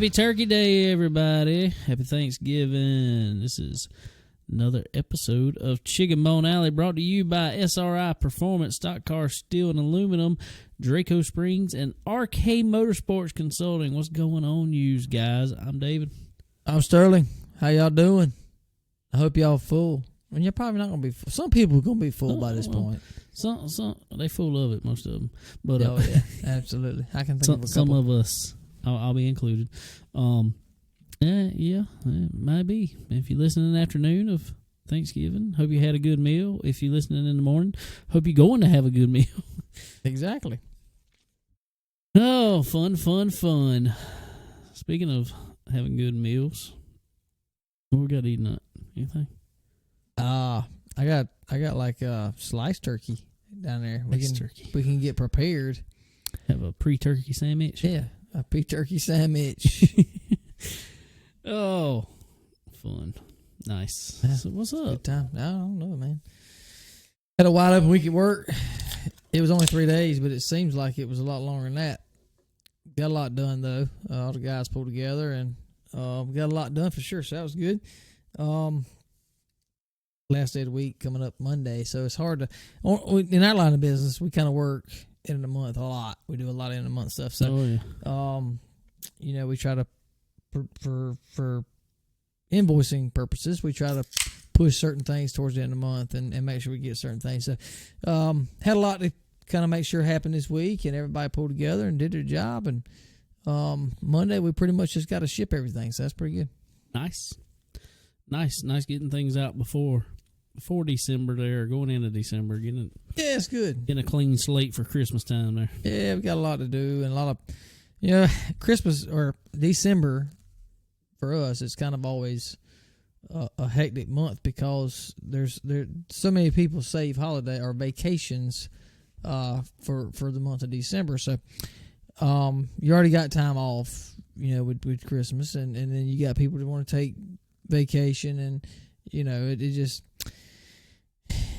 Happy Turkey Day, everybody. Happy Thanksgiving. This is another episode of Chicken Bone Alley brought to you by SRI Performance, Stock Car Steel and Aluminum, Draco Springs, and RK Motorsports Consulting. What's going on, you guys? I'm David. I'm Sterling. How y'all doing? I hope y'all full. I mean, you're probably not going to be full. Some people are going to be full by this point. Some they full of it, most of them. But oh, yeah, absolutely. I can think of a couple. Some of us. I'll be included. Yeah, it might be. If you listen in the afternoon of Thanksgiving, hope you had a good meal. If you're listening in the morning, hope you're going to have a good meal. Exactly. Oh, fun. Speaking of having good meals, what we got to eat tonight? Anything? I got like sliced turkey down there. Turkey. We can get prepared. Have a pre-turkey sandwich? Yeah. A beef turkey sandwich. Oh, fun. Nice. Yeah, so what's up? Good time. I don't know, man. Had a wide open week at work. It was only 3 days, but it seems like it was a lot longer than that. Got a lot done, though. All the guys pulled together, and we got a lot done for sure, so that was good. Last day of the week coming up Monday, so it's hard to... In our line of business, we kind of work... end of the month a lot. We do a lot of end of the month stuff. So, we try to, for invoicing purposes, we try to push certain things towards the end of the month and make sure we get certain things. So, had a lot to kind of make sure happened this week, and everybody pulled together and did their job. And Monday, we pretty much just got to ship everything. So that's pretty good. Nice getting things out before December there, going into December, it's good. Getting a clean slate for Christmas time there. Yeah, we got a lot to do and a lot of, Christmas or December for us, it's kind of always a hectic month because there's so many people save holiday or vacations for the month of December. So you already got time off, with Christmas, and then you got people that want to take vacation, and it just.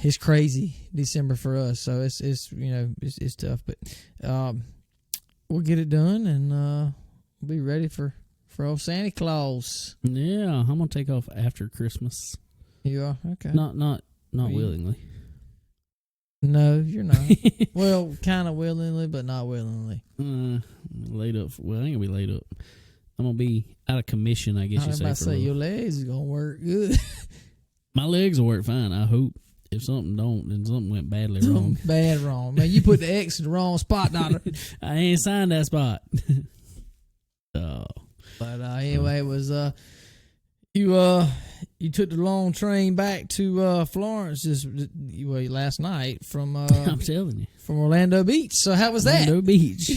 It's crazy December for us, so it's tough, but we'll get it done and we'll be ready for old Santa Claus. Yeah, I'm gonna take off after Christmas. You are? Okay. Not willingly. No, you're not. Well, kind of willingly, but not willingly. Laid up. Well, I ain't gonna be laid up. I'm gonna be out of commission, I guess you say. I say your legs is gonna work good. My legs will work fine, I hope. If something don't, then something went badly wrong. Bad wrong. Man, you put the X in the wrong spot, Doctor. I ain't signed that spot. But anyway, it was you took the long train back to Florence last night from I'm telling you. From Orlando Beach. So how was that? Orlando Beach.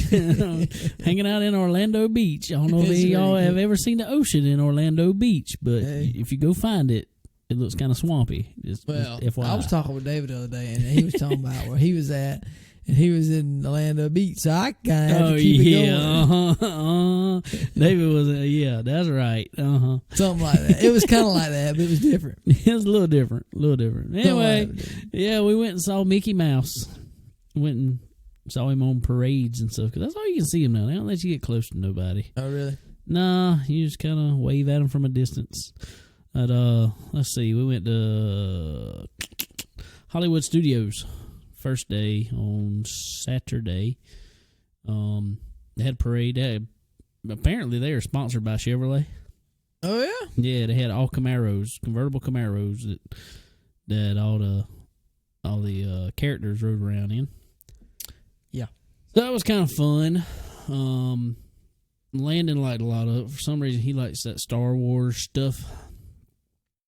Hanging out in Orlando Beach. I don't know if y'all have ever seen the ocean in Orlando Beach, but if you go find it, it looks kind of swampy. Just FYI. I was talking with David the other day, and he was talking about where he was at, and he was in Orlando Beach, so I kind of had to keep it going. David was, that's right. Something like that. It was kind of like that, but it was different. It was a little different. Anyway, we went and saw Mickey Mouse. Went and saw him on parades and stuff, because that's all you can see him now. They don't let you get close to nobody. Oh, really? Nah, you just kind of wave at him from a distance. At let's see, we went to Hollywood Studios first day on Saturday. They had a parade. Apparently they are sponsored by Chevrolet. Oh yeah? Yeah, they had all Camaros, convertible Camaros that all the characters rode around in. Yeah. So that was kind of fun. Landon liked a lot of it. For some reason he likes that Star Wars stuff.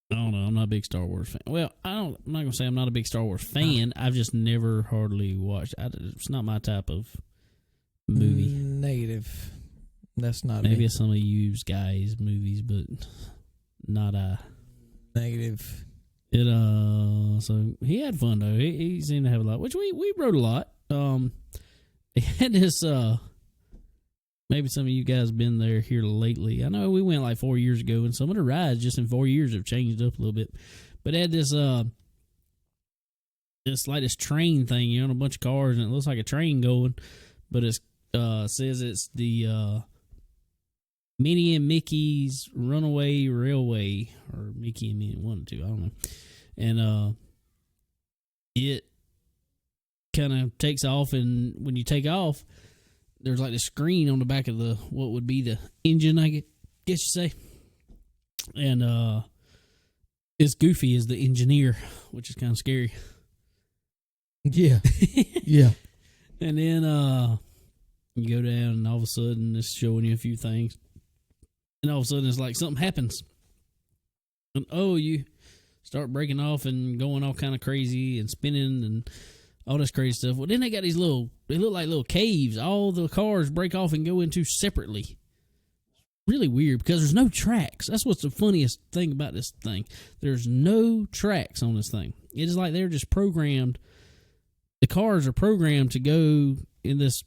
I don't know. I'm not a big Star Wars fan. Well, I'm not going to say I'm not a big Star Wars fan. I've just never hardly watched. It's not my type of movie. Negative. That's not maybe me. It's some of you guys' movies, but not negative. So he had fun though. He seemed to have a lot, which we rode a lot. They had this. Maybe some of you guys have been there here lately. I know we went like 4 years ago, and some of the rides just in 4 years have changed up a little bit. But they had this this train thing, on a bunch of cars, and it looks like a train going, but it says it's the Minnie and Mickey's Runaway Railway, or Mickey and Minnie, one or two, I don't know. And it kind of takes off, and when you take off, there's like the screen on the back of the what would be the engine, I guess you say. And it's Goofy as the engineer, which is kind of scary. Yeah. Yeah. And then you go down, and all of a sudden it's showing you a few things. And all of a sudden it's like something happens. And you start breaking off and going all kind of crazy and spinning and all this crazy stuff. Well, then they got these they look like little caves. All the cars break off and go into separately. Really weird because there's no tracks. That's what's the funniest thing about this thing. There's no tracks on this thing. It is like they're just programmed. The cars are programmed to go in this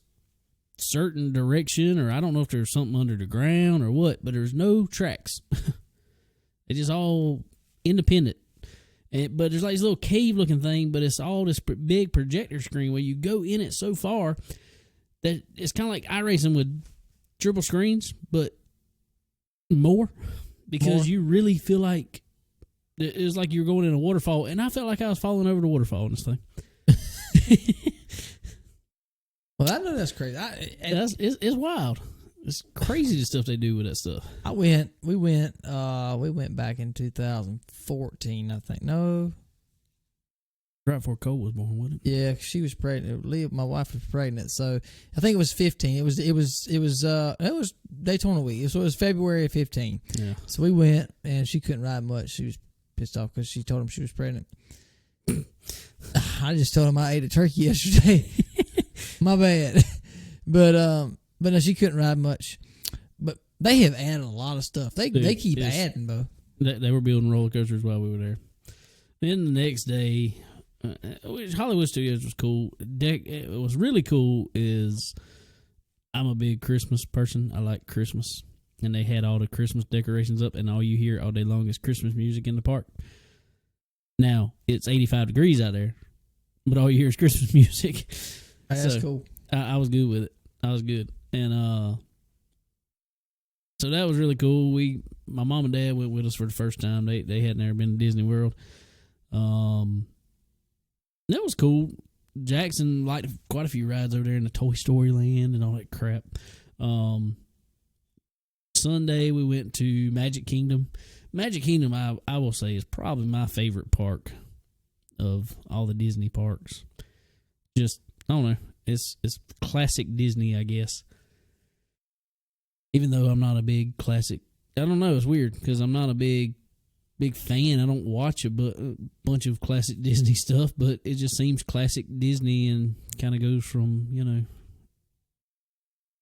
certain direction, or I don't know if there's something under the ground or what, but there's no tracks. It's just all independent. But there's like this little cave-looking thing, but it's all this big projector screen where you go in it so far that it's kind of like iRacing with triple screens, but more, because you really feel like it was like you're going in a waterfall, and I felt like I was falling over the waterfall in this thing. Well, I know that's crazy. It's wild. It's crazy the stuff they do with that stuff. We went back in 2014, I think. No. Right before Cole was born, wasn't it? Yeah, she was pregnant. Leah, my wife, was pregnant, so I think it was 15. It was Daytona week, so it was February of 15. Yeah. So we went, and she couldn't ride much. She was pissed off because she told him she was pregnant. I just told him I ate a turkey yesterday. My bad. But no, she couldn't ride much. But they have added a lot of stuff. They keep adding, Bo. They were building roller coasters while we were there. Then the next day, Hollywood Studios was cool. What was really cool is I'm a big Christmas person. I like Christmas. And they had all the Christmas decorations up, and all you hear all day long is Christmas music in the park. Now, it's 85 degrees out there, but all you hear is Christmas music. That's cool. I was good with it. I was good. And so that was really cool. My mom and dad went with us for the first time. They had never been to Disney World. That was cool. Jackson liked quite a few rides over there in the Toy Story Land and all that crap. Sunday we went to Magic Kingdom. Magic Kingdom, I will say, is probably my favorite park of all the Disney parks. Just, I don't know. It's classic Disney, I guess. Even though I'm not a big classic, I don't know. It's weird because I'm not a big fan. I don't watch a bunch of classic Disney stuff, but it just seems classic Disney and kind of goes from,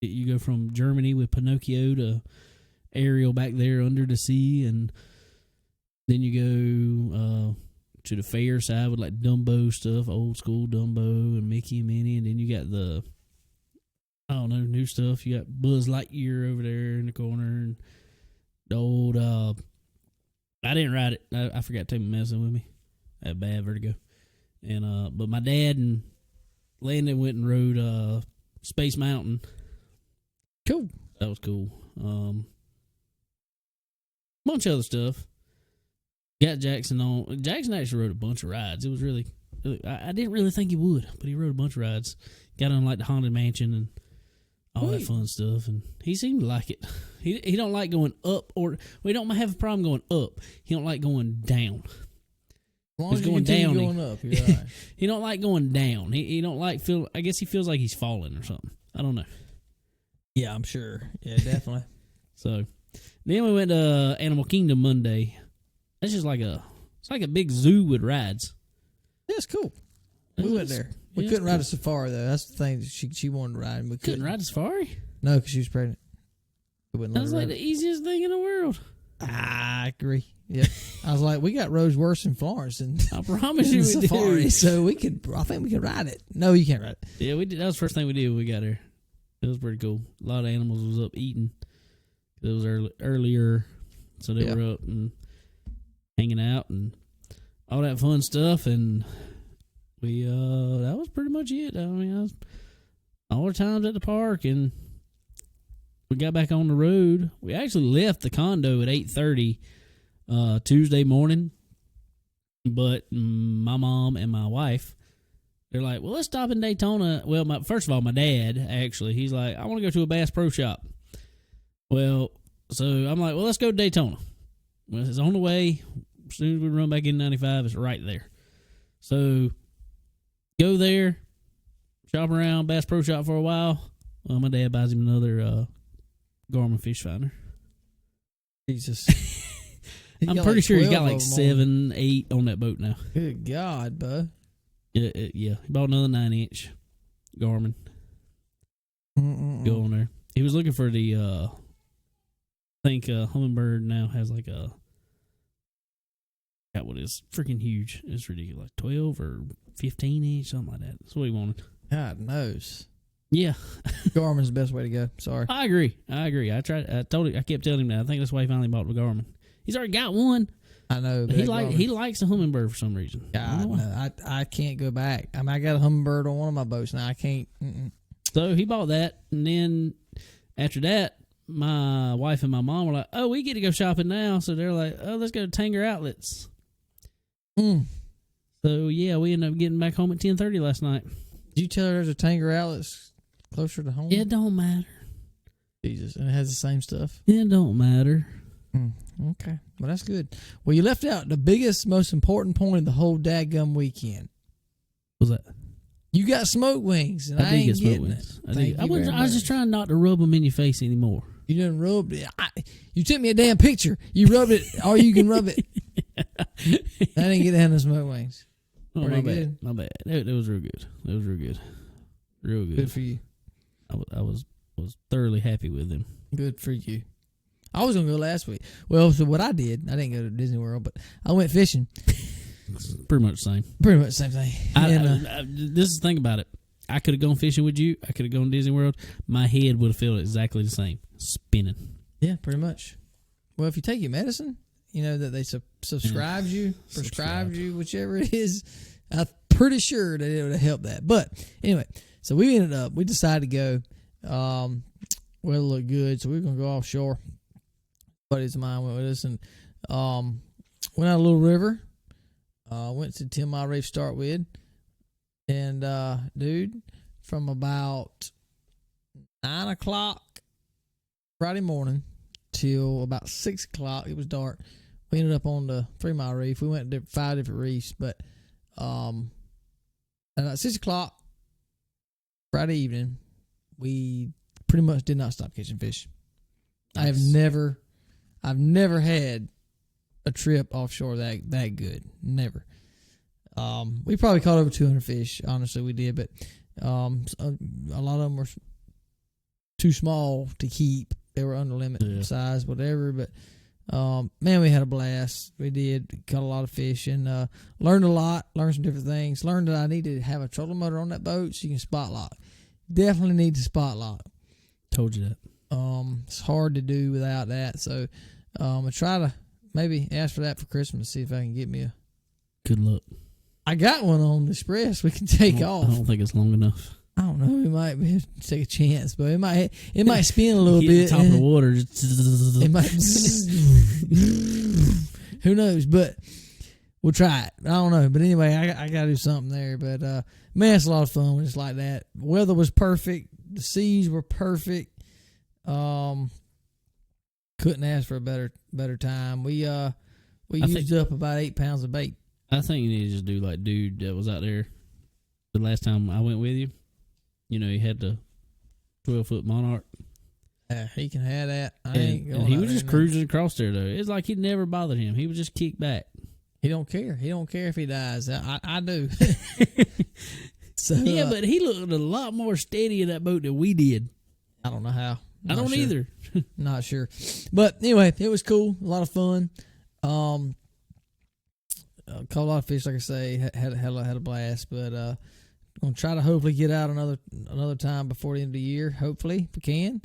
you go from Germany with Pinocchio to Ariel back there under the sea, and then you go to the fair side with like Dumbo stuff, old school Dumbo and Mickey and Minnie, and then you got the, I don't know, new stuff. You got Buzz Lightyear over there in the corner, and the old, I didn't ride it. I forgot to take my medicine with me. I had bad vertigo. And but my dad and Landon went and rode Space Mountain. Cool. That was cool. Bunch of other stuff. Got Jackson on. Jackson actually rode a bunch of rides. It was really I didn't really think he would, but he rode a bunch of rides. Got on like the Haunted Mansion and all that fun stuff, and he seemed to like it. He don't like going up, or we don't have a problem going up. He don't like going down. As long as going down, going up, you're right. He don't like going down. He don't like feel. I guess he feels like he's falling or something. I don't know. Yeah, I'm sure. Yeah, definitely. So then we went to Animal Kingdom Monday. That's just it's like a big zoo with rides. Yeah, it's cool. We went there. We couldn't ride a safari though. That's the thing. She wanted to ride, and we couldn't ride a safari. No, because she was pregnant. That was like the easiest thing in the world. I agree. Yeah, I was like, we got roads worse than Florence, and I promise you, we safari. do. So I think we could ride it. No, you can't ride it. Yeah, we did. That was the first thing we did when we got there. It was pretty cool. A lot of animals was up eating. It was earlier, so they were up and hanging out and all that fun stuff. And we that was pretty much it. I mean, all the times at the park, and we got back on the road. We actually left the condo at 8:30 Tuesday morning. But my mom and my wife, they're like, well, let's stop in Daytona. Well, first of all, my dad, actually, he's like, I want to go to a Bass Pro Shop. Well, so I'm like, well, let's go to Daytona. Well, it's on the way. As soon as we run back in 95, it's right there. So go there, shop around Bass Pro Shop for a while. Well, my dad buys him another Garmin fish finder. Jesus. I'm pretty sure he's got like 7, 8 on that boat now. Good God, bud. Yeah. He bought another 9-inch Garmin. Go on there. He was looking for the, I think Humminbird now has like a, got what is freaking huge. It's ridiculous. Like 12 or 15 inch, something like that. That's what he wanted. God knows. Yeah. Garmin's the best way to go. Sorry. I agree. I kept telling him that. I think that's why he finally bought the Garmin. He's already got one. I know. He likes a Humminbird for some reason. God, no, I can't go back. I mean, I got a Humminbird on one of my boats now. I can't. So he bought that, and then after that, my wife and my mom were like, "Oh, we get to go shopping now." So they're like, "Oh, let's go to Tanger Outlets." So yeah, we ended up getting back home at 10:30 last night. Did you tell her there's a Tanger Outlets closer to home? It don't matter. Jesus, and it has the same stuff. It don't matter. Okay, well that's good. Well, you left out the biggest, most important point of the whole dadgum weekend. What's that? You got smoke wings, and I did ain't get smoke getting wings. it. I was just trying not to rub them in your face anymore. You didn't rub it. You took me a damn picture. You rubbed it, or you can rub it. I didn't get to have no smoke wings. Oh, my bad. My bad. It was real good. It was real good. Real good. Good for you. I was thoroughly happy with them. Good for you. I was going to go last week. Well, so what I did, I didn't go to Disney World, but I went fishing. It's pretty much the same. Pretty much the same thing. This is the thing about it. I could have gone fishing with you. I could have gone to Disney World. My head would have felt exactly the same. Spinning. Yeah, pretty much. Well, if you take your medicine, you know that they prescribe you, whichever it is, I'm pretty sure that it would have helped that. But anyway, so we decided to go. Weather looked good, so we were going to go offshore. Buddies of mine went with us and went out a little river. Went to 10 Mile Reef to start with. And, dude, from about 9 o'clock Friday morning till about 6 o'clock, it was dark. We ended up on the 3 Mile Reef. We went to 5 different reefs, but at about 6 o'clock Friday evening, we pretty much did not stop catching fish. Nice. I've never had a trip offshore that good. Never. We probably caught over 200 fish. Honestly, we did, but a lot of them were too small to keep. They were under limit size, whatever. But man, we had a blast. We did caught a lot of fish and learned a lot. Learned some different things. Learned that I needed to have a trolling motor on that boat so you can spot lock. Definitely need to spot lock. Told you that. It's hard to do without that. So I try to maybe ask for that for Christmas. See if I can get me a. Good luck. I got one on the Express. We can take off. I don't think it's long enough. I don't know. We might be able to take a chance, but it might spin a little bit. Top of the water. It might. Who knows? But we'll try it. I don't know. But anyway, I got to do something there. But man, it's a lot of fun when it's like that. Weather was perfect. The seas were perfect. Couldn't ask for a better time. We used up about 8 pounds of bait. I think you need to just do like dude that was out there the last time I went with you. You know, he had the 12-foot Monarch. Yeah, he can have that. And he was just cruising across there, though. It's like it never bothered him. He would just kick back. He don't care. He don't care if he dies. I do. So, yeah, but he looked a lot more steady in that boat than we did. I don't know how. I don't either. Not sure. But anyway, it was cool. A lot of fun. Caught a lot of fish, like I say. Had a blast. But gonna try to hopefully get out another time before the end of the year. Hopefully, if we can.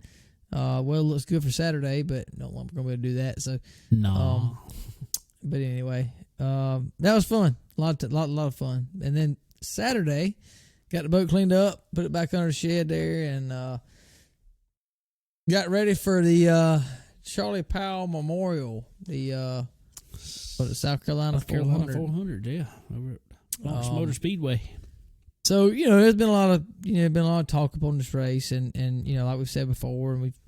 Well, it looks good for Saturday, but no, I'm gonna be able to do that. So no. But anyway, that was fun. A lot of fun. And then Saturday, got the boat cleaned up, put it back under the shed there, and got ready for the Charlie Powell Memorial, the South Carolina 400. Yeah, over at Florence Motor Speedway. So there's been a lot of talk upon this race, and like we've said before, and we've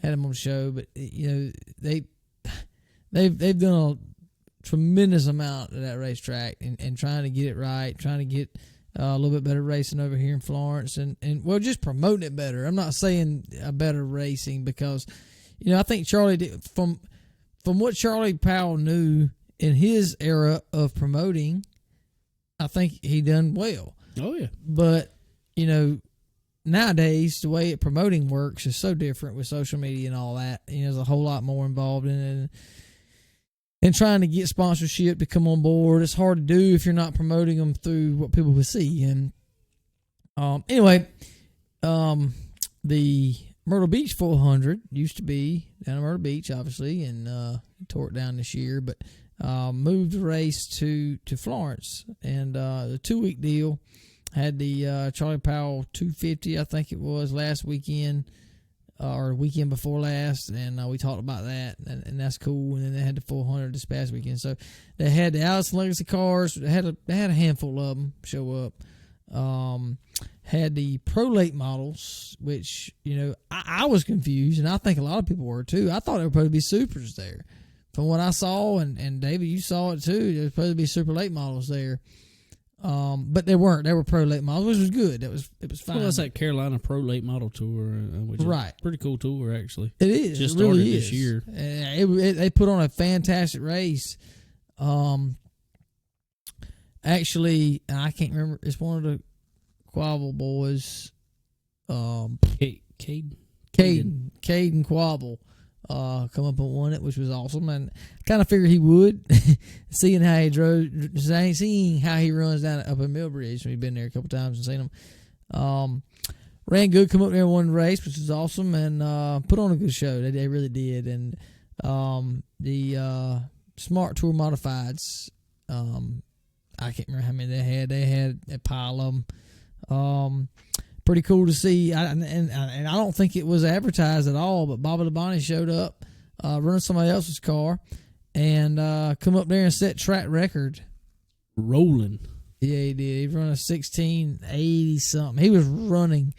had them on the show, but they've done a tremendous amount at that racetrack and trying to get it right, trying to get a little bit better racing over here in Florence, and just promoting it better. I'm not saying a better racing because I think Charlie did, from what Charlie Powell knew in his era of promoting, I think he done well. Oh yeah, but nowadays the way promoting works is so different with social media and all that. There's a whole lot more involved in it, and trying to get sponsorship to come on board. It's hard to do if you're not promoting them through what people will see. And anyway, the Myrtle Beach 400 used to be down in Myrtle Beach, obviously, and tore it down this year, but moved the race to Florence, and the 2-week deal had the Charlie Powell 250, I think it was, last weekend or weekend before last, and we talked about that, and that's cool. And then they had the 400 this past weekend, so they had the Allison Legacy cars. They had a handful of them show up. Had the Pro Late models, which I was confused, and I think a lot of people were too. I thought there were supposed to be supers there. From what I saw, and David, you saw it too, there was supposed to be super late models there. But they weren't. They were Pro Late models, which was good. It was fine. Well, that's that Carolina Pro Late Model Tour, which is a pretty cool tour, actually. It is. Just it really started is. this year. They put on a fantastic race. Actually, I can't remember. It's one of the Quabble boys. Caden Quabble. Come up and won it, which was awesome, and I kind of figured he would, seeing how he runs down up in Millbridge. We've been there a couple times and seen him. Ran good, come up there and won the race, which is awesome, and put on a good show. They really did. And the Smart Tour Modifieds, I can't remember how many they had. They had a pile of them. Pretty cool to see, and I don't think it was advertised at all, but Bobby Labonte showed up running somebody else's car and come up there and set track record. Rolling. Yeah, he did. He run a 1680 something. He was running.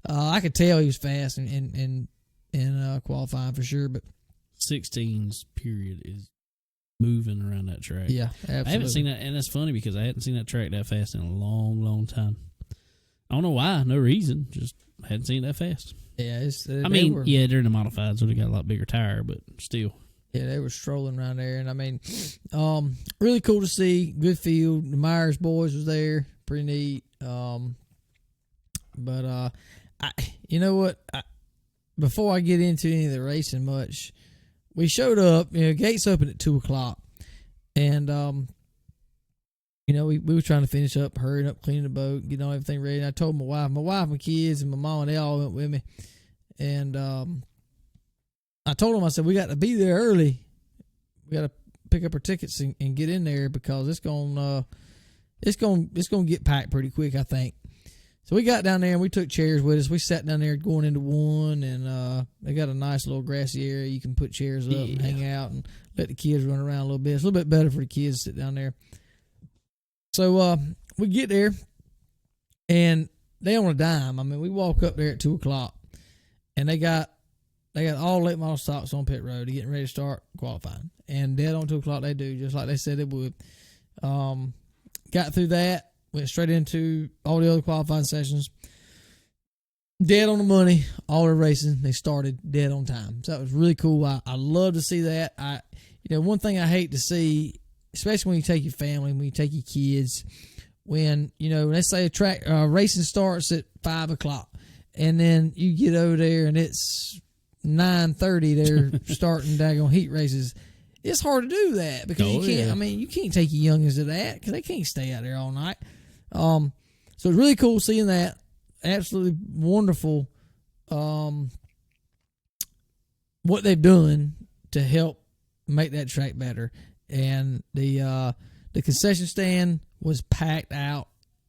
I could tell he was fast in qualifying for sure. But 16's period is moving around that track. Yeah, absolutely. I haven't seen that, and that's funny because I hadn't seen that track that fast in a long, long time. I don't know why, no reason. Just hadn't seen it that fast. Yeah, during the modifieds, so they got a lot bigger tire, but still. Yeah, they were strolling around there, and I mean, really cool to see. Good field. The Myers boys was there, pretty neat. But you know what? Before I get into any of the racing much, we showed up. Gates opened at 2:00, and we were trying to finish up, hurrying up, cleaning the boat, getting all everything ready. And I told my wife, my kids, and my mom, they all went with me. And I told them, I said, we got to be there early. We got to pick up our tickets and get in there because it's gonna get packed pretty quick, I think. So we got down there and we took chairs with us. We sat down there going into one, and they got a nice little grassy area. You can put chairs up and hang out and let the kids run around a little bit. It's a little bit better for the kids to sit down there. So we get there, and they on a dime. I mean, we walk up there at 2:00, and they got all late model stocks on pit road, getting ready to start qualifying. And dead on 2:00 they do, just like they said they would. Got through that, went straight into all the other qualifying sessions. Dead on the money, all their racing, they started dead on time. So that was really cool. I love to see that. One thing I hate to see, especially when you take your family, when you take your kids, when let's say a track racing starts at 5:00, and then you get over there and it's 9:30. They're starting daggone heat races. It's hard to do that because you can't. Yeah. I mean, you can't take your youngins to that because they can't stay out there all night. So it's really cool seeing that. Absolutely wonderful. What they've done to help make that track better. And the concession stand was packed out.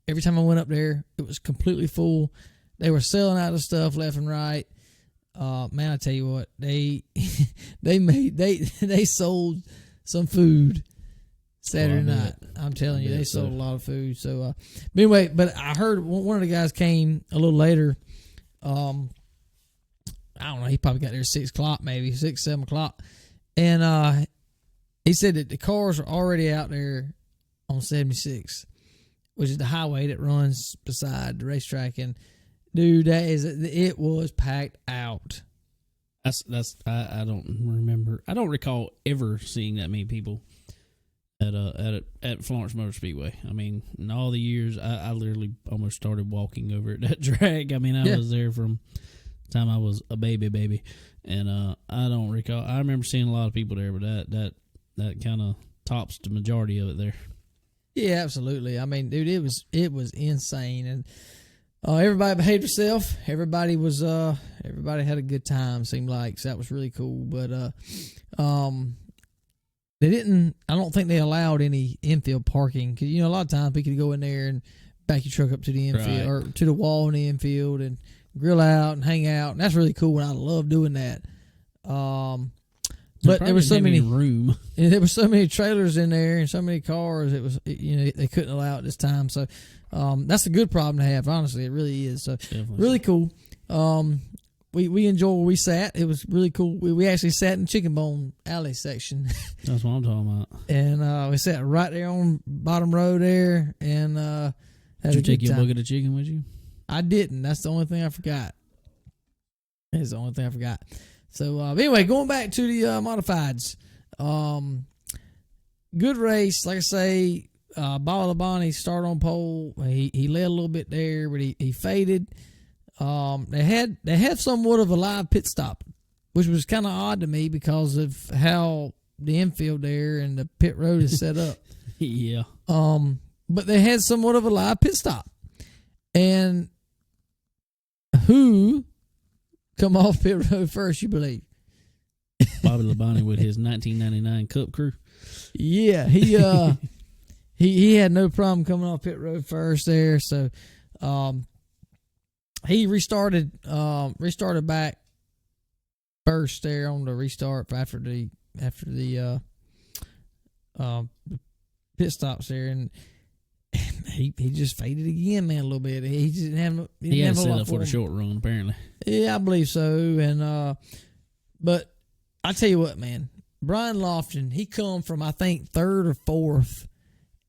Every time I went up there, it was completely full. They were selling out of stuff left and right. Man, I tell you what, they they sold some food Saturday night. I'm telling you, they sold a lot of food. So, but anyway, but I heard one of the guys came a little later. I don't know. He probably got there at 6 o'clock, maybe 6, 7 o'clock, and he said that the cars are already out there on 76, which is the highway that runs beside the racetrack. And dude, it was packed out. I don't remember. I don't recall ever seeing that many people at Florence Motor Speedway. I mean, in all the years, I literally almost started walking over at that track. I mean, I was there from the time I was a baby, and I don't recall. I remember seeing a lot of people there, but that kind of tops the majority of it there. Yeah, absolutely. I mean, dude, it was insane, and everybody behaved themselves. Everybody had a good time. Seemed like, so that was really cool. But they didn't. I don't think they allowed any infield parking because a lot of times we could go in there and back your truck up to the infield or to the wall in the infield and grill out and hang out, and that's really cool. And I love doing that. But there was so many room. And there were so many trailers in there and so many cars. It was they couldn't allow it this time. So that's a good problem to have. Honestly, it really is. So definitely. Really cool. We enjoyed where we sat. It was really cool. We actually sat in the Chicken Bone Alley section. That's what I'm talking about. And we sat right there on bottom row there. And did you take your bucket of chicken with you? I didn't. That's the only thing I forgot. That's the only thing I forgot. So anyway, going back to the modifieds. Good race. Like I say, Baba Labonte started on pole. He led a little bit there, but he faded. They had somewhat of a live pit stop, which was kind of odd to me because of how the infield there and the pit road is set up. Yeah. But they had somewhat of a live pit stop. And who come off pit road first, you believe? Bobby Labonte with his 1999 Cup crew. Yeah, he had no problem coming off pit road first there. So he restarted back first there on the restart after the pit stops there, and he just faded again, man, a little bit. He just didn't have. He had set up for the short run, apparently. Yeah, I believe so. And but I tell you what, man, Brian Lofton, he come from I think third or fourth,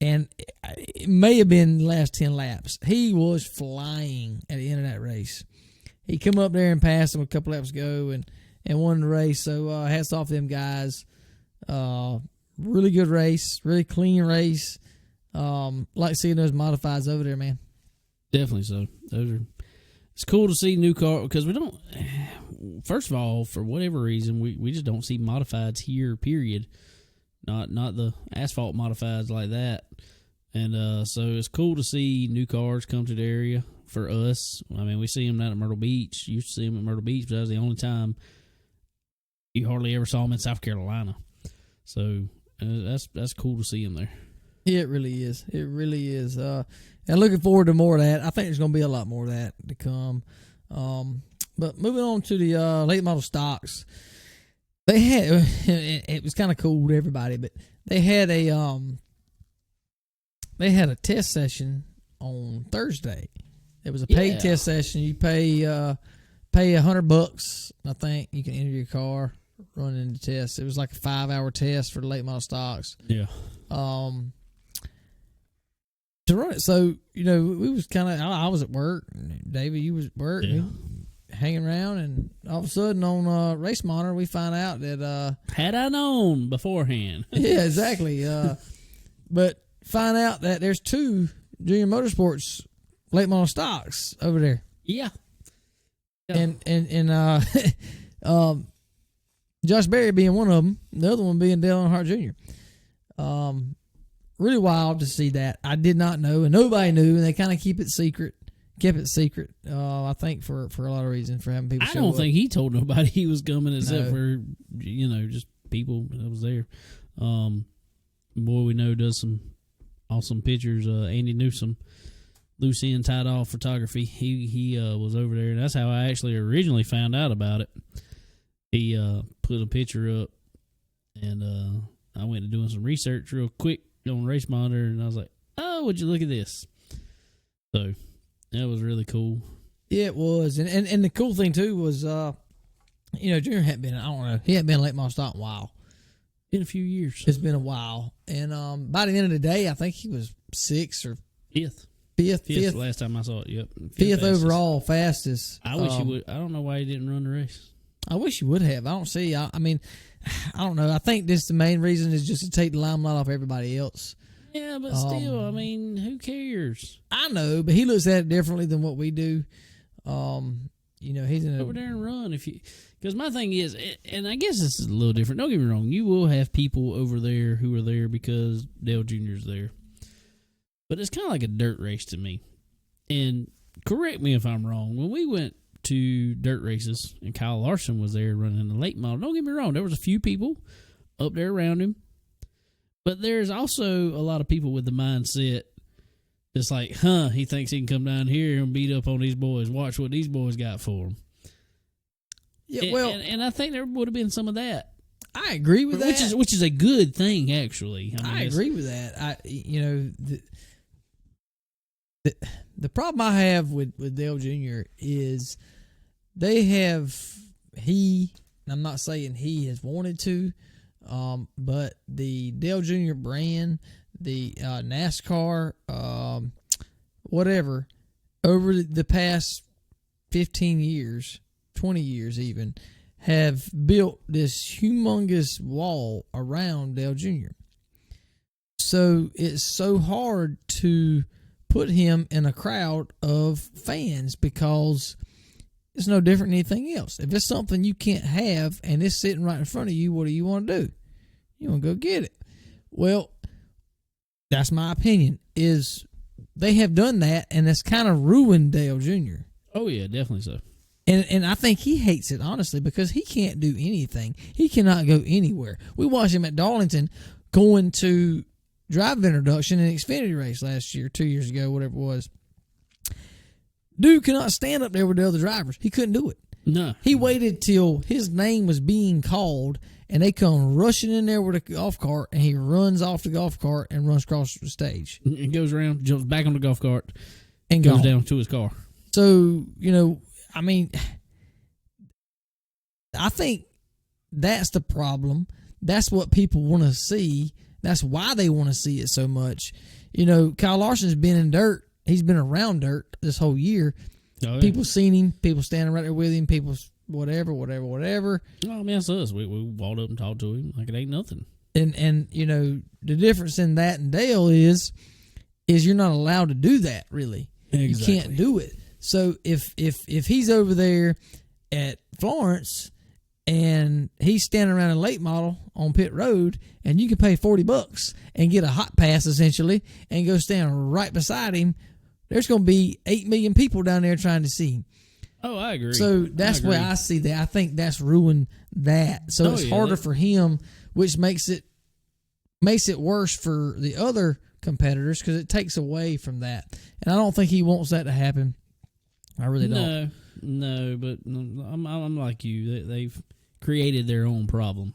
and it may have been the last 10 laps. He was flying at the end of that race. He come up there and passed him a couple laps ago and won the race. So hats off to them guys. Really good race, really clean race. Like seeing those modifieds over there, man. Definitely so. It's cool to see new car because we don't. First of all, for whatever reason, we just don't see modifieds here. Period. Not the asphalt modifieds like that. And so it's cool to see new cars come to the area for us. I mean, we see them down at Myrtle Beach. You used to see them at Myrtle Beach, but that was the only time you hardly ever saw them in South Carolina. So that's cool to see them there. Yeah, it really is. It really is. And looking forward to more of that. I think there's going to be a lot more of that to come. But moving on to the late model stocks, they had it was kind of cool to everybody, but they had a test session on Thursday. It was a paid test session. You pay $100. I think you can enter your car, run in the test. It was like a 5-hour test for the late model stocks. Yeah. To run it, so we was kind of. I was at work. David, you was at work. Yeah. Hanging around, and all of a sudden on Race Monitor, we find out that had I known beforehand. Yeah, exactly. But find out that there's 2 Junior Motorsports late model stocks over there. Yeah. And Josh Berry being one of them, the other one being Dale Earnhardt Jr. Really wild to see that. I did not know, and nobody knew, and they kind of kept it secret. I think for a lot of reasons, for having people. I don't think he told nobody he was coming, except for just people that was there. Boy we know does some awesome pictures. Andy Newsom loose end tied off photography. He was over there, and that's how I actually originally found out about it. He put a picture up, and I went to doing some research real quick on Race Monitor, and I was like, "Oh, would you look at this?" So that was really cool. Yeah, it was, and the cool thing too was, Junior hadn't been. I don't know. He hadn't been late model stock in a while. In a few years. It's been a while, and by the end of the day, I think he was sixth or fifth. Fifth. Last time I saw it. Yep. Fifth overall fastest. I wish he would. I don't know why he didn't run the race. I wish he would have. I don't see. I mean, I don't know. I think the main reason is just to take the limelight off everybody else. Yeah, but still, I mean, who cares? I know, but he looks at it differently than what we do. He's in over there and run because my thing is, and I guess this is a little different. Don't get me wrong. You will have people over there who are there because Dale Jr.'s there, but it's kind of like a dirt race to me. And correct me if I'm wrong. When we went to dirt races and Kyle Larson was there running the late model, don't get me wrong, there was a few people up there around him, but there's also a lot of people with the mindset that's like, he thinks he can come down here and beat up on these boys. Watch what these boys got for him. Yeah, and I think there would have been some of that. I agree with that, which is a good thing, actually. I agree with that. The problem I have with Dale Jr. is I'm not saying he has wanted to, but the Dale Jr. brand, the NASCAR, whatever, over the past 15 years, 20 years even, have built this humongous wall around Dale Jr. So it's so hard to put him in a crowd of fans because it's no different than anything else. If it's something you can't have and it's sitting right in front of you, what do you want to do? You want to go get it. Well, that's my opinion, is they have done that, and it's kind of ruined Dale Jr. Oh, yeah, definitely so. And I think he hates it, honestly, because he can't do anything. He cannot go anywhere. We watched him at Darlington going to drive introduction in Xfinity race last year, 2 years ago, whatever it was. Dude cannot stand up there with the other drivers. He couldn't do it. No. He waited till his name was being called, and they come rushing in there with a golf cart, and he runs off the golf cart and runs across the stage. He goes around, jumps back on the golf cart, and goes down to his car. So, I mean, I think that's the problem. That's what people want to see. That's why they want to see it so much. Kyle Larson's been in dirt. He's been around dirt this whole year. Oh, yeah. People seen him. People standing right there with him. People whatever. Oh, I mean, that's us. We walked up and talked to him like it ain't nothing. And the difference in that and Dale is you're not allowed to do that, really. Exactly. You can't do it. So if he's over there at Florence and he's standing around a late model on pit road, and you can pay $40 and get a hot pass essentially and go stand right beside him, there's going to be 8 million people down there trying to see him. Oh, I agree. So that's where I see that. I think that's ruined that. So it's harder for him, which makes it worse for the other competitors because it takes away from that. And I don't think he wants that to happen. I really don't. No, but I'm like you. They've created their own problem.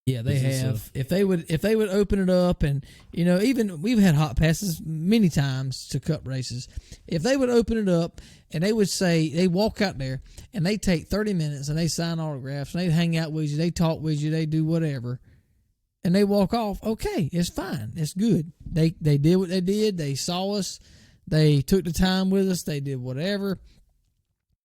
Yeah, they have. If they would open it up, and even we've had hot passes many times to cup races. If they would open it up and they would say they walk out there and they take 30 minutes and they sign autographs and they hang out with you, they talk with you, they do whatever, and they walk off. Okay, it's fine, it's good. They did what they did. They saw us. They took the time with us. They did whatever.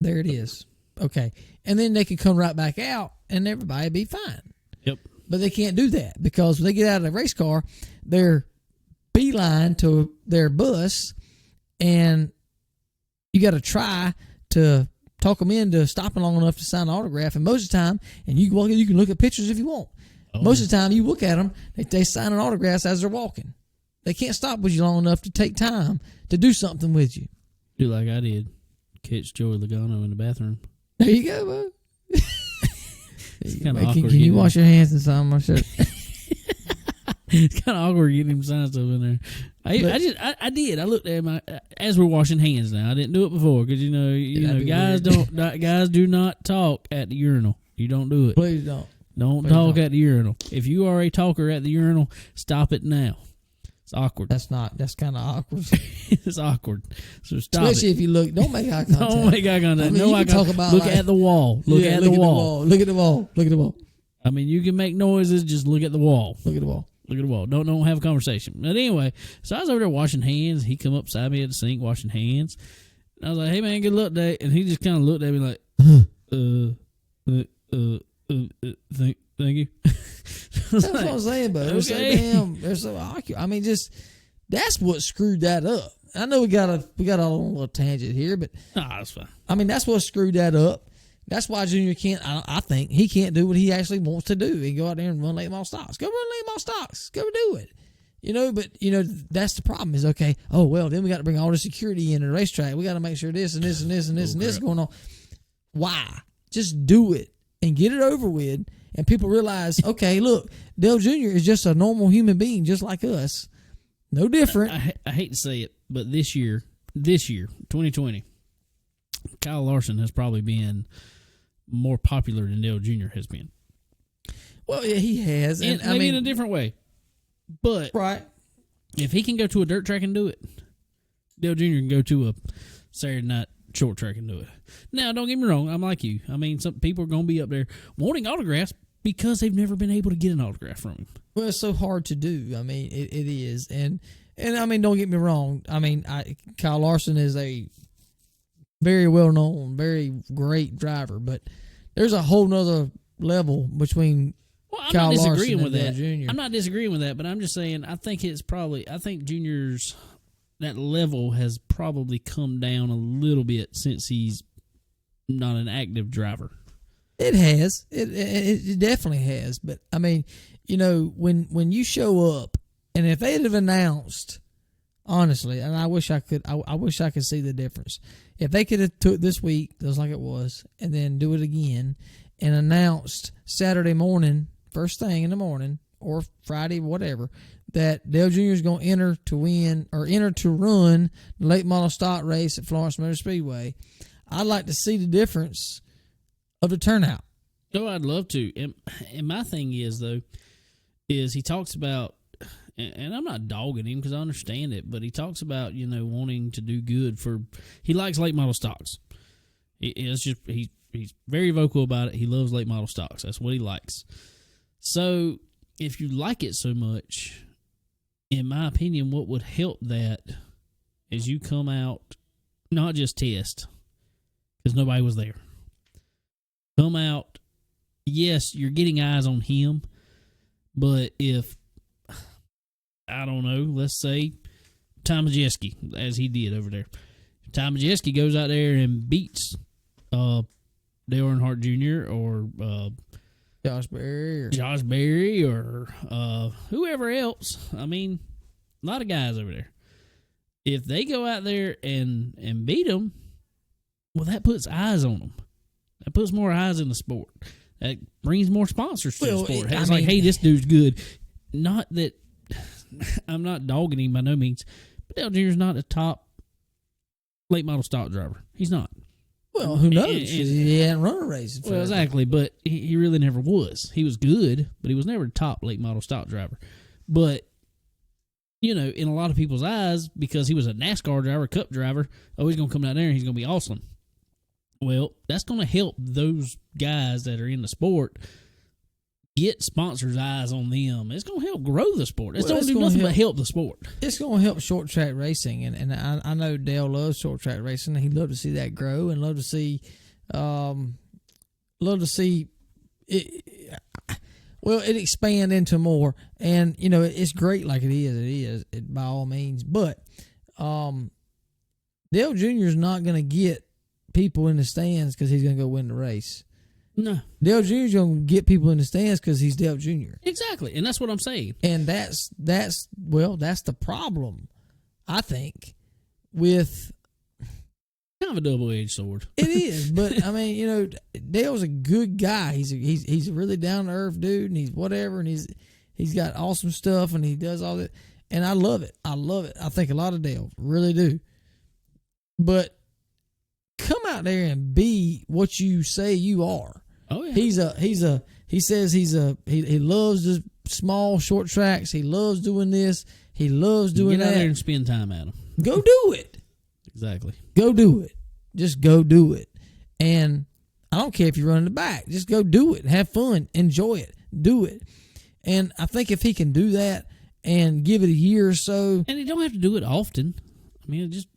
There it is. Okay, and then they could come right back out and everybody be fine. Yep. But they can't do that because when they get out of the race car, they're beeline to their bus, and you got to try to talk them into stopping long enough to sign an autograph. And most of the time, and you can look at pictures if you want. Oh. Most of the time, you look at them, they sign an autograph as they're walking. They can't stop with you long enough to take time to do something with you. Do like I did. Catch Joey Logano in the bathroom. There you go, bro. It's kind of awkward. Can you wash your hands and sign my shirt? It's kind of awkward getting him signed stuff in there. I did. I looked at my as we're washing hands now. I didn't do it before because guys do not talk at the urinal. You don't do it. Please don't. Don't talk at the urinal. If you are a talker at the urinal, stop it now. It's awkward. That's kind of awkward. It's awkward. So stop Especially it. if you look. Don't make eye contact. Don't make eye contact. I mean, no eye contact. talk about look at the wall. Look at the wall. Look at the wall. Look at the wall. I mean, you can make noises. Just look at the wall. Look at the wall. Look at the wall. Don't have a conversation. But anyway, so I was over there washing hands. He come up beside me at the sink washing hands. And I was like, "Hey man, good luck today." And he just kind of looked at me like, thank you. That's what I'm saying, but they're so damn. They're so awkward. I mean, just that's what screwed that up. I know we got a little tangent here, but that's fine. I mean, that's what screwed that up. That's why Junior can't. I think he can't do what he actually wants to do. He go out there and run late model stocks. Go run late model stocks. Go do it. But that's the problem. Is okay. Oh well, then we got to bring all the security in the racetrack. We got to make sure this and this and this and this and this is going on. Why? Just do it and get it over with. And people realize, okay, look, Dale Jr. is just a normal human being, just like us. No different. I hate to say it, but this year, 2020, Kyle Larson has probably been more popular than Dale Jr. has been. Well, yeah, he has. And maybe in a different way. But right. If he can go to a dirt track and do it, Dale Jr. can go to a Saturday night short track and do it. Now, don't get me wrong. I'm like you. I mean, some people are going to be up there wanting autographs because they've never been able to get an autograph from him. Well, it's so hard to do. I mean, it is. And I mean, don't get me wrong. I mean, Kyle Larson is a very well-known, very great driver, but there's a whole nother level between Kyle Larson and Dale Jr. I'm not disagreeing with that, but I'm just saying I think Junior's that level has probably come down a little bit since he's not an active driver. It has. It definitely has. But I mean, when you show up, and if they'd have announced, honestly, and I wish I could see the difference. If they could have took this week, just like it was, and then do it again, and announced Saturday morning, first thing in the morning, or Friday, whatever, that Dale Jr. is going to enter to run the late model stock race at Florence Motor Speedway, I'd like to see the difference of the turnout. Oh, I'd love to. And my thing is, though, is he talks about, and I'm not dogging him because I understand it, but he talks about, wanting to do good he likes late model stocks. He's very vocal about it. He loves late model stocks. That's what he likes. So if you like it so much, in my opinion, what would help that is you come out, not just test, because nobody was there. Come out, yes, you're getting eyes on him, but if, I don't know, let's say Ty Majeski, as he did over there. Ty Majeski goes out there and beats Dale Earnhardt Jr. or Josh Berry or whoever else. I mean, a lot of guys over there. If they go out there and beat them, well, that puts eyes on them. That puts more eyes in the sport. That brings more sponsors to the sport. It's like, hey, this dude's good. Not that I'm not dogging him by no means, but Dale Jr. is not a top late model stock driver. He's not. Well, who knows? He hadn't run a race. Well, exactly, but he really never was. He was good, but he was never a top late model stock driver. But, in a lot of people's eyes, because he was a NASCAR driver, Cup driver, he's going to come down there and he's going to be awesome. Well, that's going to help those guys that are in the sport get sponsors' eyes on them. It's going to help grow the sport. It's going to do nothing but help the sport. It's going to help short track racing, and I know Dale loves short track racing. He'd love to see that grow and love to see it. Well, it expand into more, and it's great like it is. It is by all means, but Dale Jr. is not going to get people in the stands because he's going to go win the race. No. Dale Jr. is going to get people in the stands because he's Dale Jr. Exactly, and that's what I'm saying. And that's the problem, I think, with... Kind of a double-edged sword. It is, but, I mean, Dale's a good guy. He's a really down-to-earth dude, and he's whatever, and he's got awesome stuff, and he does all that. and I love it. I love it. I think a lot of Dale, really do. But come out there and be what you say you are. Oh yeah. He says he loves the small short tracks. He loves doing this. He loves doing that. Get out there and spend time at them. Go do it. Exactly. Go do it. Just go do it. And I don't care if you run in the back. Just go do it. Have fun. Enjoy it. Do it. And I think if he can do that and give it a year or so. And he don't have to do it often. I mean, just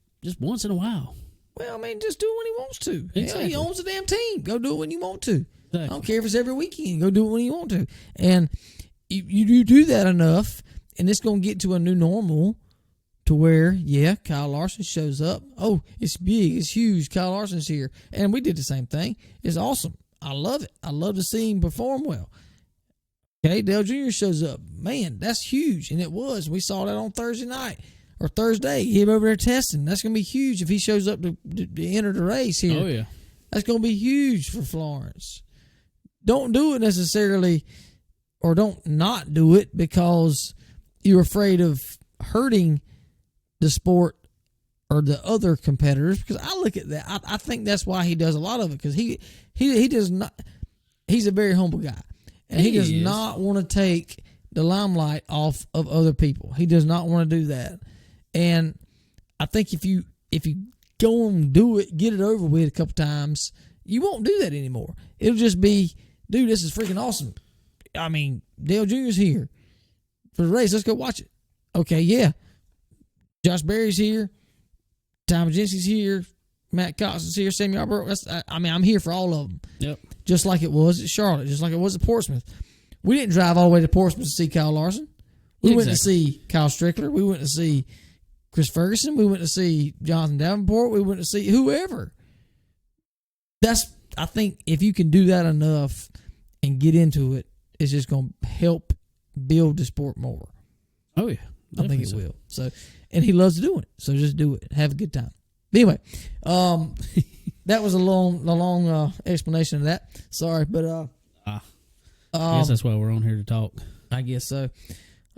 once in a while. Well, I mean, just do it when he wants to. Exactly. He owns the damn team. Go do it when you want to. Exactly. I don't care if it's every weekend. Go do it when you want to. And you do that enough, and it's going to get to a new normal to where, yeah, Kyle Larson shows up. Oh, it's big. It's huge. Kyle Larson's here. And we did the same thing. It's awesome. I love it. I love to see him perform well. Okay, Dale Jr. shows up. Man, that's huge. And it was. We saw that on Thursday night. Or Thursday, him over there testing. That's going to be huge if he shows up to enter the race here. Oh, yeah. That's going to be huge for Florence. Don't do it necessarily, or don't not do it because you're afraid of hurting the sport or the other competitors. Because I look at that. I think that's why he does a lot of it, because he does not. He's a very humble guy, and he does not want to take the limelight off of other people. He does not want to do that. And I think if you go and do it, get it over with a couple times, you won't do that anymore. It'll just be, dude, this is freaking awesome. I mean, Dale Jr.'s here for the race. Let's go watch it. Okay, yeah. Josh Berry's here. Ty Majeski's here. Matt Cox is here. Sam Yarborough. I'm here for all of them. Yep. Just like it was at Charlotte. Just like it was at Portsmouth. We didn't drive all the way to Portsmouth to see Kyle Larson. We went to see Kyle Strickler. We went to see Chris Ferguson. We went to see Jonathan Davenport. We went to see whoever. I think if you can do that enough and get into it, it's just going to help build the sport more. Oh, yeah. I think it will. So, and he loves doing it. So just do it. Have a good time. But anyway, that was a long explanation of that. Sorry, but I guess that's why we're on here to talk. I guess so.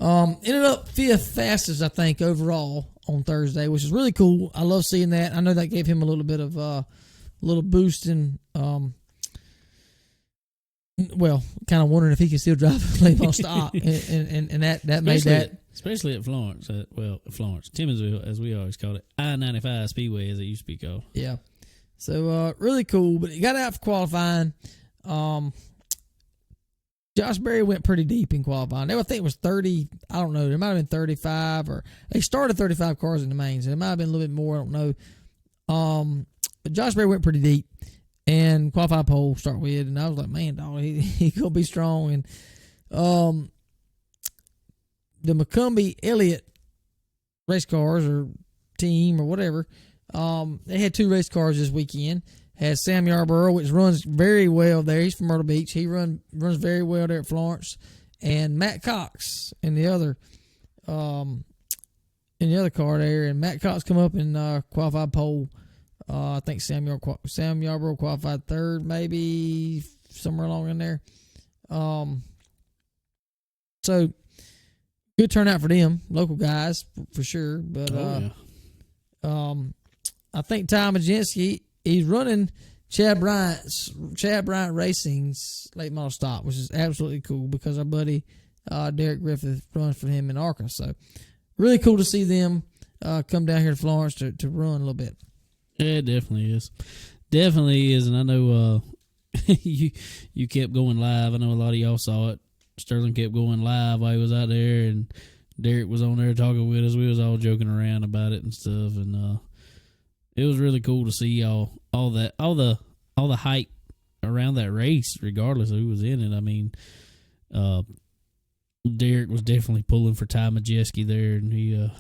Ended up 5th fastest, I think, overall on Thursday, which is really cool. I love seeing that. I know that gave him a little bit of a little boost in, kind of wondering if he could still drive a late model stock, and that made that. Especially at Florence, Florence, Timmonsville, as we always call it, I-95 Speedway, as it used to be called. Yeah. So, really cool, but he got out for qualifying. Josh Berry went pretty deep in qualifying. I think it was 30. I don't know. There might have been 35, or they started 35 cars in the main, so it might have been a little bit more. I don't know. But Josh Berry went pretty deep and qualified pole start with, and I was like, man, dog, he gonna be strong. And the McCumbee Elliott race cars or team or whatever, they had 2 race cars this weekend. Had Sam Yarborough, which runs very well there. He's from Myrtle Beach. He runs very well there at Florence. And Matt Cox in the other car there. And Matt Cox come up in qualified pole. I think Sam Yarborough qualified 3rd, maybe somewhere along in there. So good turnout for them, local guys for sure. But I think Ty Majeski, he's running Chad Bryant Racing's late model stock, which is absolutely cool because our buddy Derek Griffith runs for him in Arkansas. So really cool to see them come down here to Florence to run a little bit. Yeah, it definitely is. Definitely is, and I know you kept going live. I know a lot of y'all saw it. Sterling kept going live while he was out there, and Derek was on there talking with us. We was all joking around about it and stuff, and it was really cool to see all the hype around that race, regardless of who was in it. I mean, Derek was definitely pulling for Ty Majeski there, and he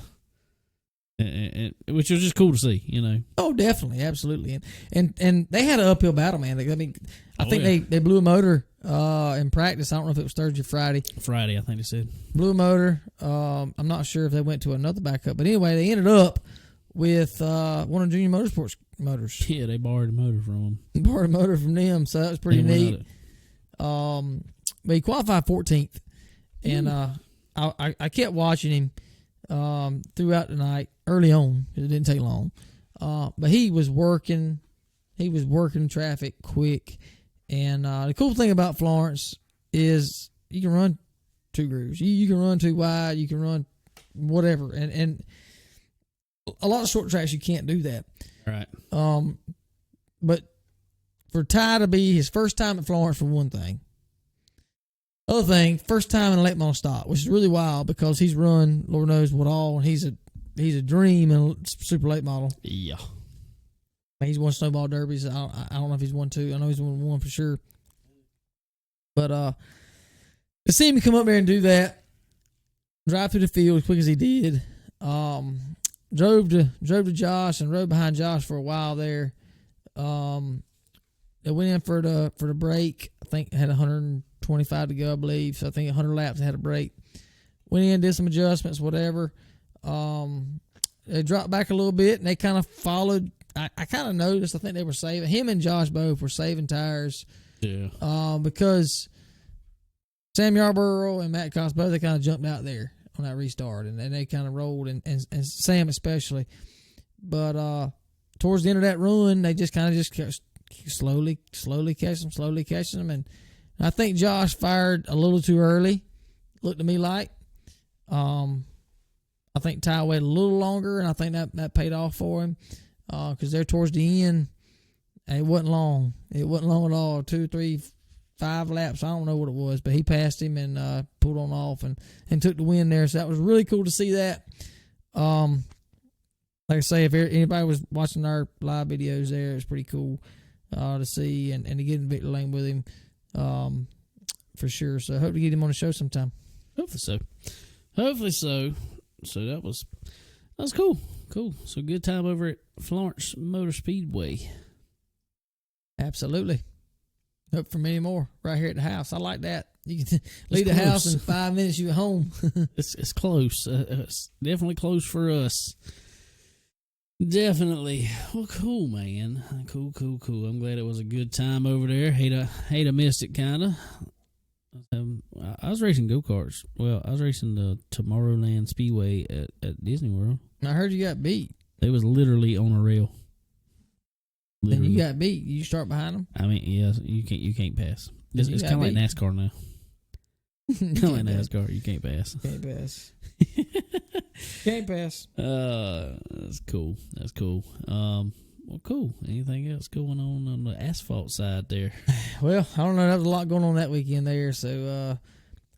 and which was just cool to see, you know. Oh, definitely, absolutely, and they had an uphill battle, man. I mean, I think they blew a motor in practice. I don't know if it was Thursday or Friday. Friday, I think they said. Blew a motor. I'm not sure if they went to another backup, but anyway, they ended up with one of Junior Motorsports motors. Yeah, they borrowed a motor from them. Borrowed a motor from them, so that was pretty neat. But he qualified 14th, and I kept watching him throughout the night, early on. It didn't take long. But he was working traffic quick. And the cool thing about Florence is you can run two grooves. You can run two wide. You can run whatever. And a lot of short tracks, you can't do that. Right. But for Ty to be his first time at Florence, for one thing. Other thing, first time in a late model stock, which is really wild because he's run Lord knows what all, and he's a dream in a super late model. Yeah. He's won snowball derbies. I don't know if he's won two. I know he's won one for sure. But to see him come up there and do that, drive through the field as quick as he did, drove to Josh and rode behind Josh for a while there. They went in for the break. I think had 125 to go, I believe. So I think 100 laps they had a break. Went in, did some adjustments, whatever. They dropped back a little bit and they kind of followed. I kind of noticed. I think they were saving. Him and Josh both were saving tires. Yeah. Because Sam Yarborough and Matt Cox both, they kind of jumped out there on that restart and they kind of rolled and Sam especially. But towards the end of that run, they just kind of kept slowly catching them. And I think Josh fired a little too early, looked to me like. I think Ty waited a little longer, and I think that paid off for him because they're towards the end. And it wasn't long. It wasn't long at all. 2, 3, 5 laps. I don't know what it was, but he passed him and pulled on off and took the win there. So that was really cool to see that. Like I say, if anybody was watching our live videos there, it's pretty cool to see and to get in Victory Lane with him for sure. So I hope to get him on the show sometime. Hopefully so. So that was cool. Cool. So good time over at Florence Motor Speedway. Absolutely. Hope for many more right here at the house. I like that. You can leave the house in 5 minutes. You're at home. It's close. It's definitely close for us. Definitely. Well, cool, man. Cool. I'm glad it was a good time over there. Hate I missed it, kind of. I was racing go-karts. Well, I was racing the Tomorrowland Speedway at Disney World. I heard you got beat. They was literally on a rail. Literally. And you got beat. You start behind them? I mean, yeah, you can't pass. It's kind of like NASCAR now. Kind of like NASCAR. You can't pass. Can't pass. Can't pass. That's cool. Well, cool. Anything else going on the asphalt side there? Well, I don't know. There was a lot going on that weekend there, so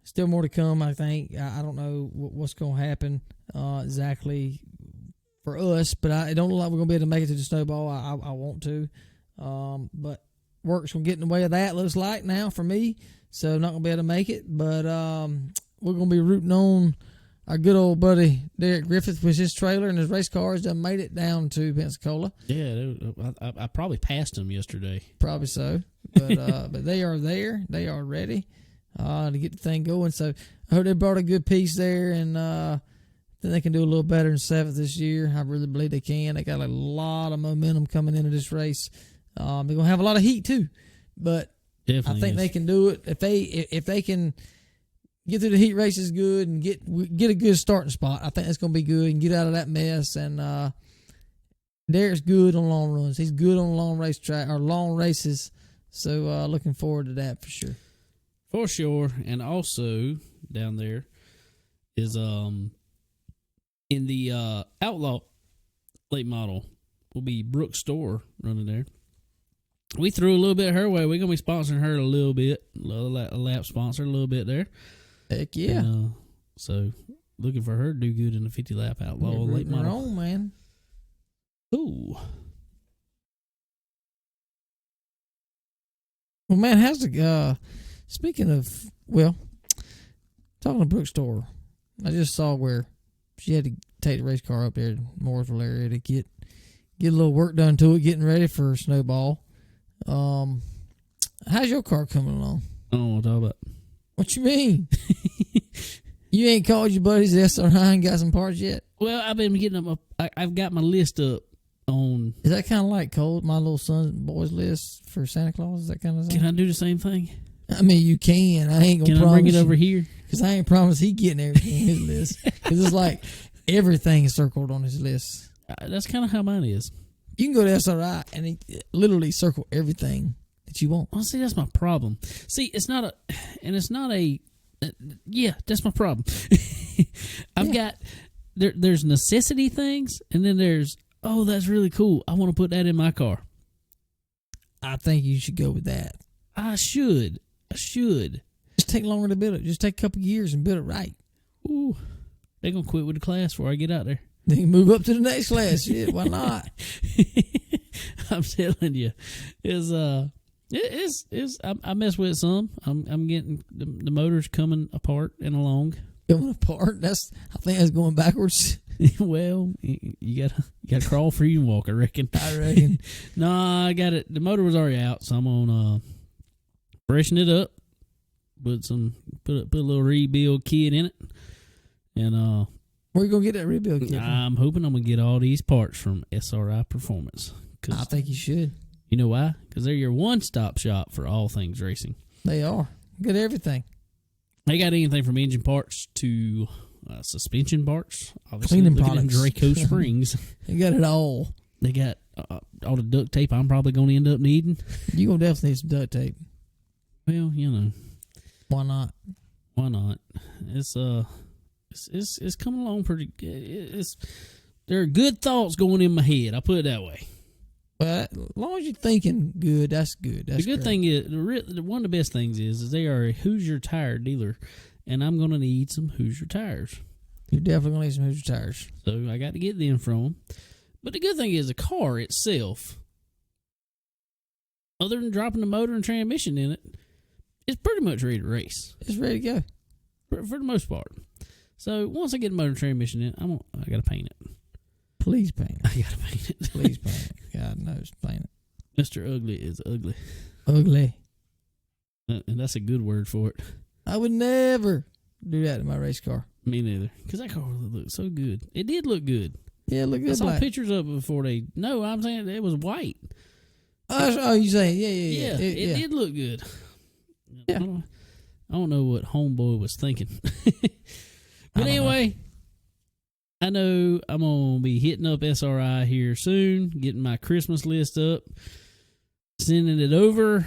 still more to come, I think. I don't know what's going to happen exactly for us, but I don't look like we're going to be able to make it to the snowball. I want to, but work's going to get in the way of that, looks like, now for me, so I'm not going to be able to make it, but we're going to be rooting on our good old buddy Derek Griffith with his trailer and his race cars done made it down to Pensacola. Yeah, I probably passed them yesterday. Probably so, but they are there. They are ready to get the thing going. So I hope they brought a good piece there, and think they can do a little better in 7th this year. I really believe they can. They got a lot of momentum coming into this race. They're gonna have a lot of heat too, but definitely I think they can do it if they can get through the heat races good and get a good starting spot. I think that's going to be good and get out of that mess. And Derek's good on long runs. He's good on long racetrack or long races. So looking forward to that for sure. For sure. And also down there is in the Outlaw late model will be Brooke Store running there. We threw a little bit her way. We're going to be sponsoring her a little bit. A lap sponsor a little bit there. Heck yeah. And, so looking for her to do good in the 50 lap Outlaw late model. On, man. Ooh. Well, man, how's the speaking of, well, talking to Brooke Store, I just saw where she had to take the race car up there to Mooresville area to get a little work done to it, getting ready for Snowball. How's your car coming along? I don't want to talk about. What you mean? You ain't called your buddies SR9 and got some parts yet? Well, I've been getting them up. I've got my list up on. Is that kind of like Cole, my little son's boys list for Santa Claus? Is that kind of thing? Can I do the same thing? I mean, you can. I ain't gonna. Can I bring it over here? Because I ain't promised he getting everything on his list. Because it's like Everything is circled on his list. That's kind of how mine is. You can go to SRI and literally circle everything that you want. Well, see, that's my problem. See, it's not a, yeah, that's my problem. I've got, there's necessity things, and then there's, oh, that's really cool. I want to put that in my car. I think you should go with that. I should. Just take longer to build it. Just take a couple years and build it right. Ooh, they're going to quit with the class before I get out there. Then you move up to the next class. Shit, why not? I'm telling you, I mess with it some. I'm getting the motors coming apart and along. Coming apart. I think that's going backwards. Well, you gotta crawl before you can walk, I reckon. No, I got it. The motor was already out, so I'm gonna freshen it up. Put a little rebuild kit in it, and where you gonna get that rebuild kit from? I'm hoping I'm gonna get all these parts from SRI Performance. I think you should. You know why? Because they're your one-stop shop for all things racing. They are. Get everything. They got anything from engine parts to suspension parts. Obviously, cleaning looking products. at Draco Springs. They got it all. They got all the duct tape I'm probably going to end up needing. You're going to definitely need some duct tape. Well, you know. Why not? Why not? It's coming along pretty good. There are good thoughts going in my head. I'll put it that way. Well, as long as you're thinking good, that's good. That's the good thing is, one of the best things is they are a Hoosier tire dealer, and I'm going to need some Hoosier tires. You're definitely going to need some Hoosier tires. So I got to get them from them. But the good thing is the car itself, other than dropping the motor and transmission in it, it's pretty much ready to race. It's ready to go. For the most part. So once I get the motor and transmission in, I got to paint it. Please paint it. I got to paint it. Please paint it. God knows, paint it. Mr. Ugly is ugly. Ugly. And that's a good word for it. I would never do that in my race car. Me neither. Because that car looked so good. It did look good. Yeah, look good. I saw pictures of it before they... No, I'm saying it was white. Oh, you saying? Yeah. It did look good. Yeah. I don't know what homeboy was thinking. But anyway, I know I'm going to be hitting up SRI here soon, getting my Christmas list up, sending it over,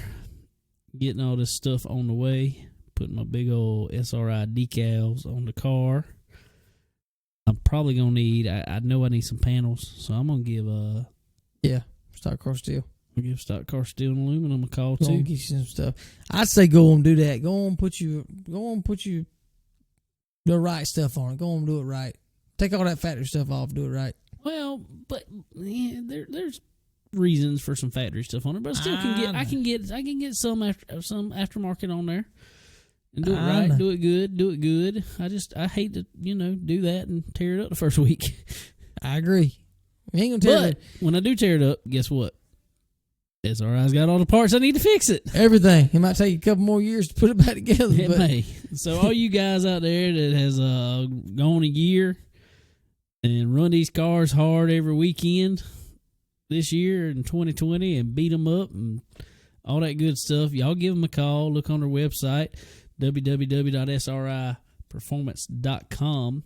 getting all this stuff on the way, putting my big old SRI decals on the car. I'm probably going to need, I know I need some panels, so I'm going to give stock car steel. I'll give Stock Car Steel and Aluminum a call Go too. on, get you some stuff. I'd say go on, do that. Go on, put you the right stuff on it. Go on, do it right. Take all that factory stuff off. Do it right. Well, but yeah, there's reasons for some factory stuff on it, but I still I can get some aftermarket on there and do it right, do it good. I hate to do that and tear it up the first week. I agree. We ain't gonna tear it. When I do tear it up, guess what? SRI's got all the parts I need to fix it. Everything. It might take a couple more years to put it back together. It may. So all you guys out there that has gone a year and run these cars hard every weekend this year in 2020 and beat them up and all that good stuff, y'all give them a call. Look on their website, www.sriperformance.com,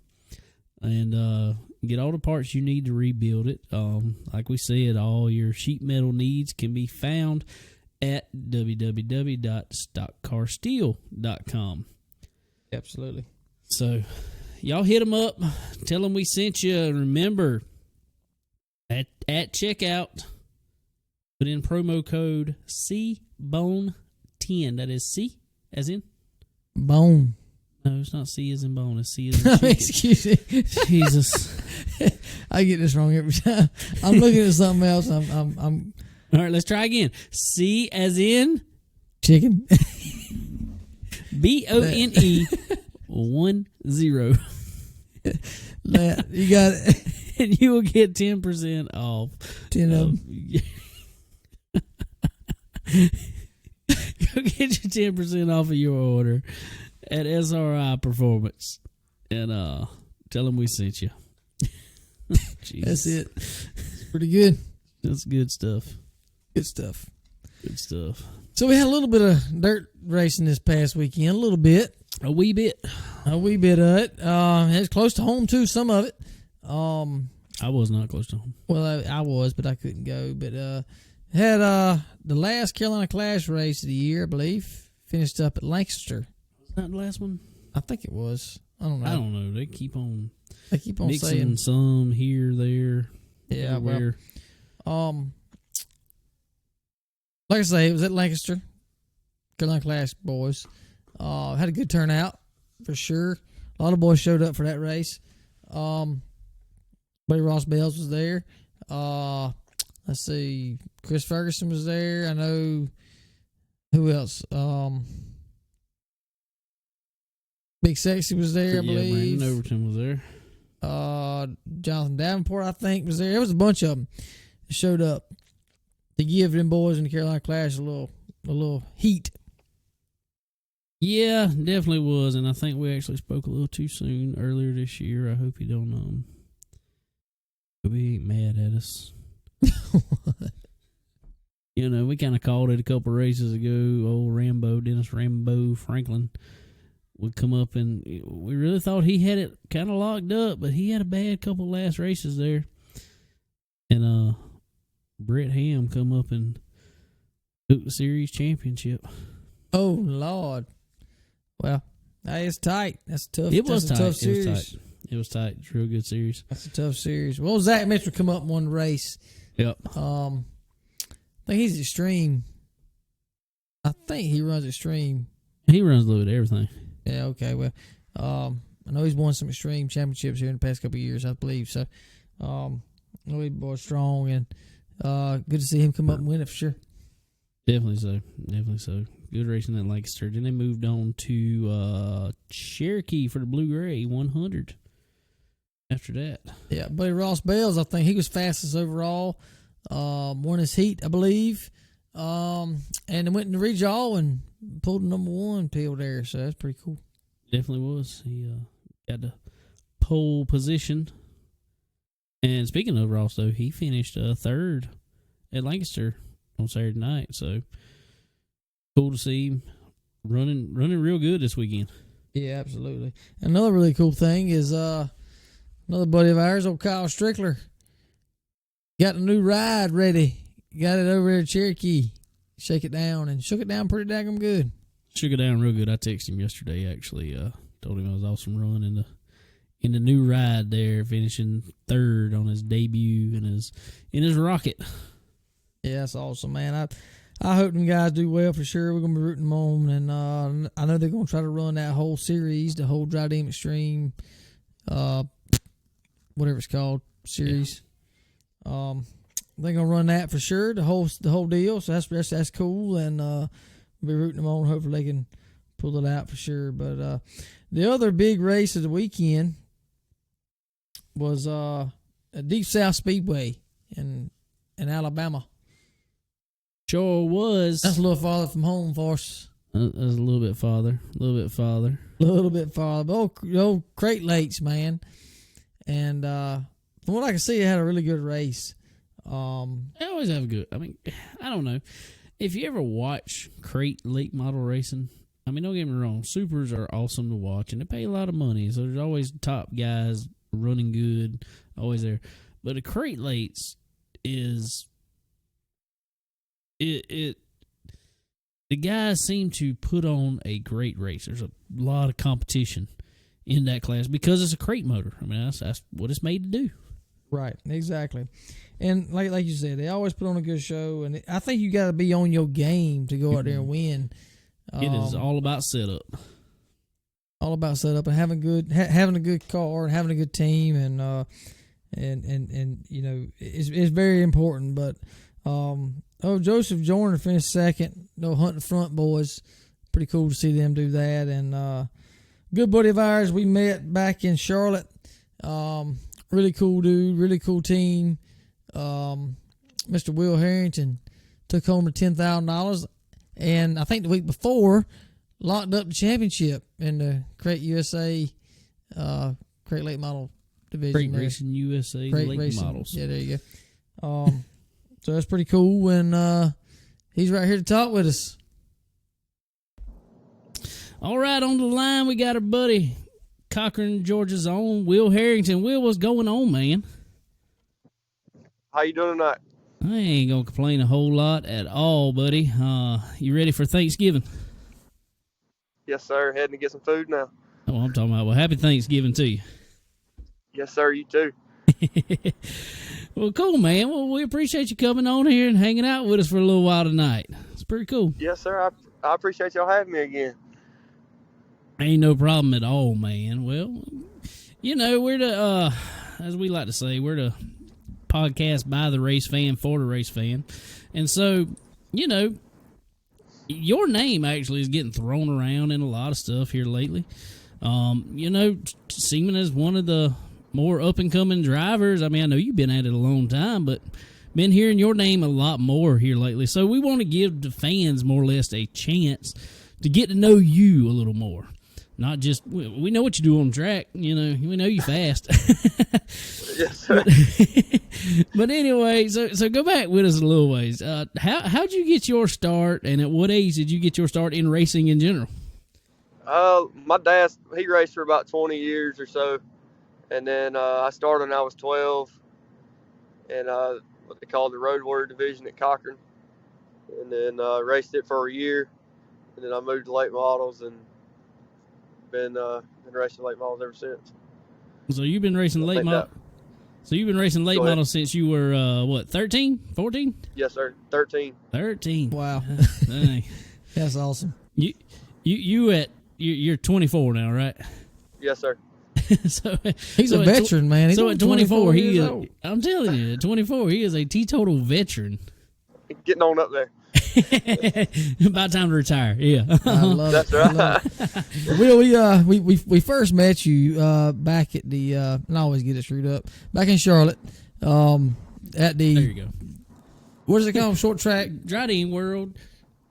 and get all the parts you need to rebuild it. Like we said, all your sheet metal needs can be found at www.stockcarsteel.com. Absolutely. So y'all hit them up. Tell them we sent you. Remember, at checkout, put in promo code CBONE10. That is C as in? Bone. No, it's not C as in bone. It's C as in chicken. Excuse me. Jesus. I get this wrong every time. I'm looking at something else. I'm All right, let's try again. C as in chicken. BONE 10. You got it. And you will get 10% off. 10 of them. Go get your 10% off of your order at SRI Performance. And tell them we sent you. That's it. It's pretty good. That's good stuff. Good stuff. Good stuff. So we had a little bit of dirt racing this past weekend. A little bit. A wee bit. A wee bit of it. It's close to home, too, some of it. I was not close to home. Well, I was, but I couldn't go. But had the last Carolina Clash race of the year, I believe, finished up at Lancaster. Was that the last one? I think it was. I don't know. They keep on mixing saying some here, there, everywhere. Well, like I say, it was at Lancaster. Carolina Clash boys had a good turnout for sure. A lot of boys showed up for that race. Buddy Ross Bales was there. Let's see, Chris Ferguson was there. I know who else. Big Sexy was there, I believe. Brandon Overton was there. Jonathan Davenport, I think, was there. There was a bunch of them that showed up to give them boys in the Carolina Clash a little heat. Yeah, definitely was, and I think we actually spoke a little too soon earlier this year. I hope you don't hope he ain't mad at us. We kind of called it a couple races ago. Old Dennis Rambo Franklin would come up, and we really thought he had it kind of locked up, but he had a bad couple last races there. And Brett Ham come up and took the series championship. Oh, Lord. Well, it's tight. That's tough. It was tight. Tough series. It was tight. It's a real good series. That's a tough series. Well, Zach Mitchell come up and won the race. Yep. I think he's Extreme. I think he runs Extreme. He runs a little bit of everything. Yeah, okay. Well, I know he's won some Extreme championships here in the past couple of years, I believe. So, I know he's boy strong, and good to see him come up and win it for sure. Definitely so. Good racing at Lancaster. Then they moved on to Cherokee for the Blue Gray 100 after that. Yeah, Buddy Ross Bales, I think he was fastest overall. Won his heat, I believe. And then went in the regional and pulled the number one pill there. So that's pretty cool. Definitely was. He got the pole position. And speaking of Ross, though, he finished third at Lancaster on Saturday night. So cool to see him running real good this weekend. Yeah, absolutely. Another really cool thing is another buddy of ours, old Kyle Strickler, got a new ride ready. Got it over there at Cherokee. Shake it down, and shook it down pretty daggum good. Shook it down real good. I texted him yesterday, actually. Told him it was awesome run in the new ride there, finishing third on his debut in his rocket. Yeah, that's awesome, man. I hope them guys do well for sure. We're going to be rooting them on, and I know they're going to try to run that whole series, the whole Dry Deem Extreme, whatever it's called, series. Yeah. They're going to run that for sure, the whole deal, so that's cool, and we'll be rooting them on. Hopefully they can pull it out for sure. But the other big race of the weekend was a Deep South Speedway in Alabama. Sure was. That's a little farther from home for us. That's a little bit farther. But old Crate Lakes, man. And from what I can see, it had a really good race. They always have good. I mean, I don't know. If you ever watch Crate Late Model Racing, I mean, don't get me wrong. Supers are awesome to watch, and they pay a lot of money. So there's always top guys running good, always there. But the Crate Lates is... The guys seem to put on a great race. There's a lot of competition in that class because it's a crate motor. I mean, that's what it's made to do. Right, exactly. And like you said, they always put on a good show. And I think you got to be on your game to go out there and win. It is all about setup. All about setup and having a good car and having a good team and you know it's very important. But Joseph Joyner finished second. No hunting front boys. Pretty cool to see them do that. And good buddy of ours we met back in Charlotte. Really cool dude. Really cool team. Mr. Wil Herrington took home the $10,000, and I think the week before locked up the championship in the Crate USA, Crate Late Model division. Crate Racing USA Late Models. Yeah, there you go. So that's pretty cool, and he's right here to talk with us. All right, on the line we got our buddy Cochran, Georgia's own Wil Herrington. Will, what's going on, man? How you doing tonight? I ain't gonna complain a whole lot at all, buddy. You ready for Thanksgiving? Yes, sir. Heading to get some food now. Oh, I'm talking about. Well, happy Thanksgiving to you. Yes, sir. You too. Well, cool, man. Well, we appreciate you coming on here and hanging out with us for a little while tonight. It's pretty cool. Yes, sir. I appreciate y'all having me again. Ain't no problem at all, man. Well, you know, we're the, as we like to say, we're the podcast by the race fan for the race fan. And so, you know, your name actually is getting thrown around in a lot of stuff here lately. You know, seeming as one of the more up-and-coming drivers. I mean, I know you've been at it a long time, but been hearing your name a lot more here lately. So we want to give the fans more or less a chance to get to know you a little more. Not just, we know what you do on track, you know, we know you fast. Yes, sir. But anyway, so go back with us a little ways. How'd you get your start, and at what age did you get your start in racing in general? My dad, he raced for about 20 years or so. And then I started when I was 12 in what they call the Road Warrior Division at Cochran. And then raced it for a year. And then I moved to late models and been racing late models ever since. So you've been racing late model. So you've been racing late models since you were 13, 14? Yes, sir. 13. 13. Wow. Dang. That's awesome. You're 24 now, right? Yes, sir. He's a veteran, man. He's at 24, old. I'm telling you, at 24, he is a teetotal veteran. Getting on up there. About time to retire. Yeah, I love That's it. right. Will, we first met you back at the and I always get it screwed up, back in Charlotte, at the, there you go. What is it called? Short track Driving World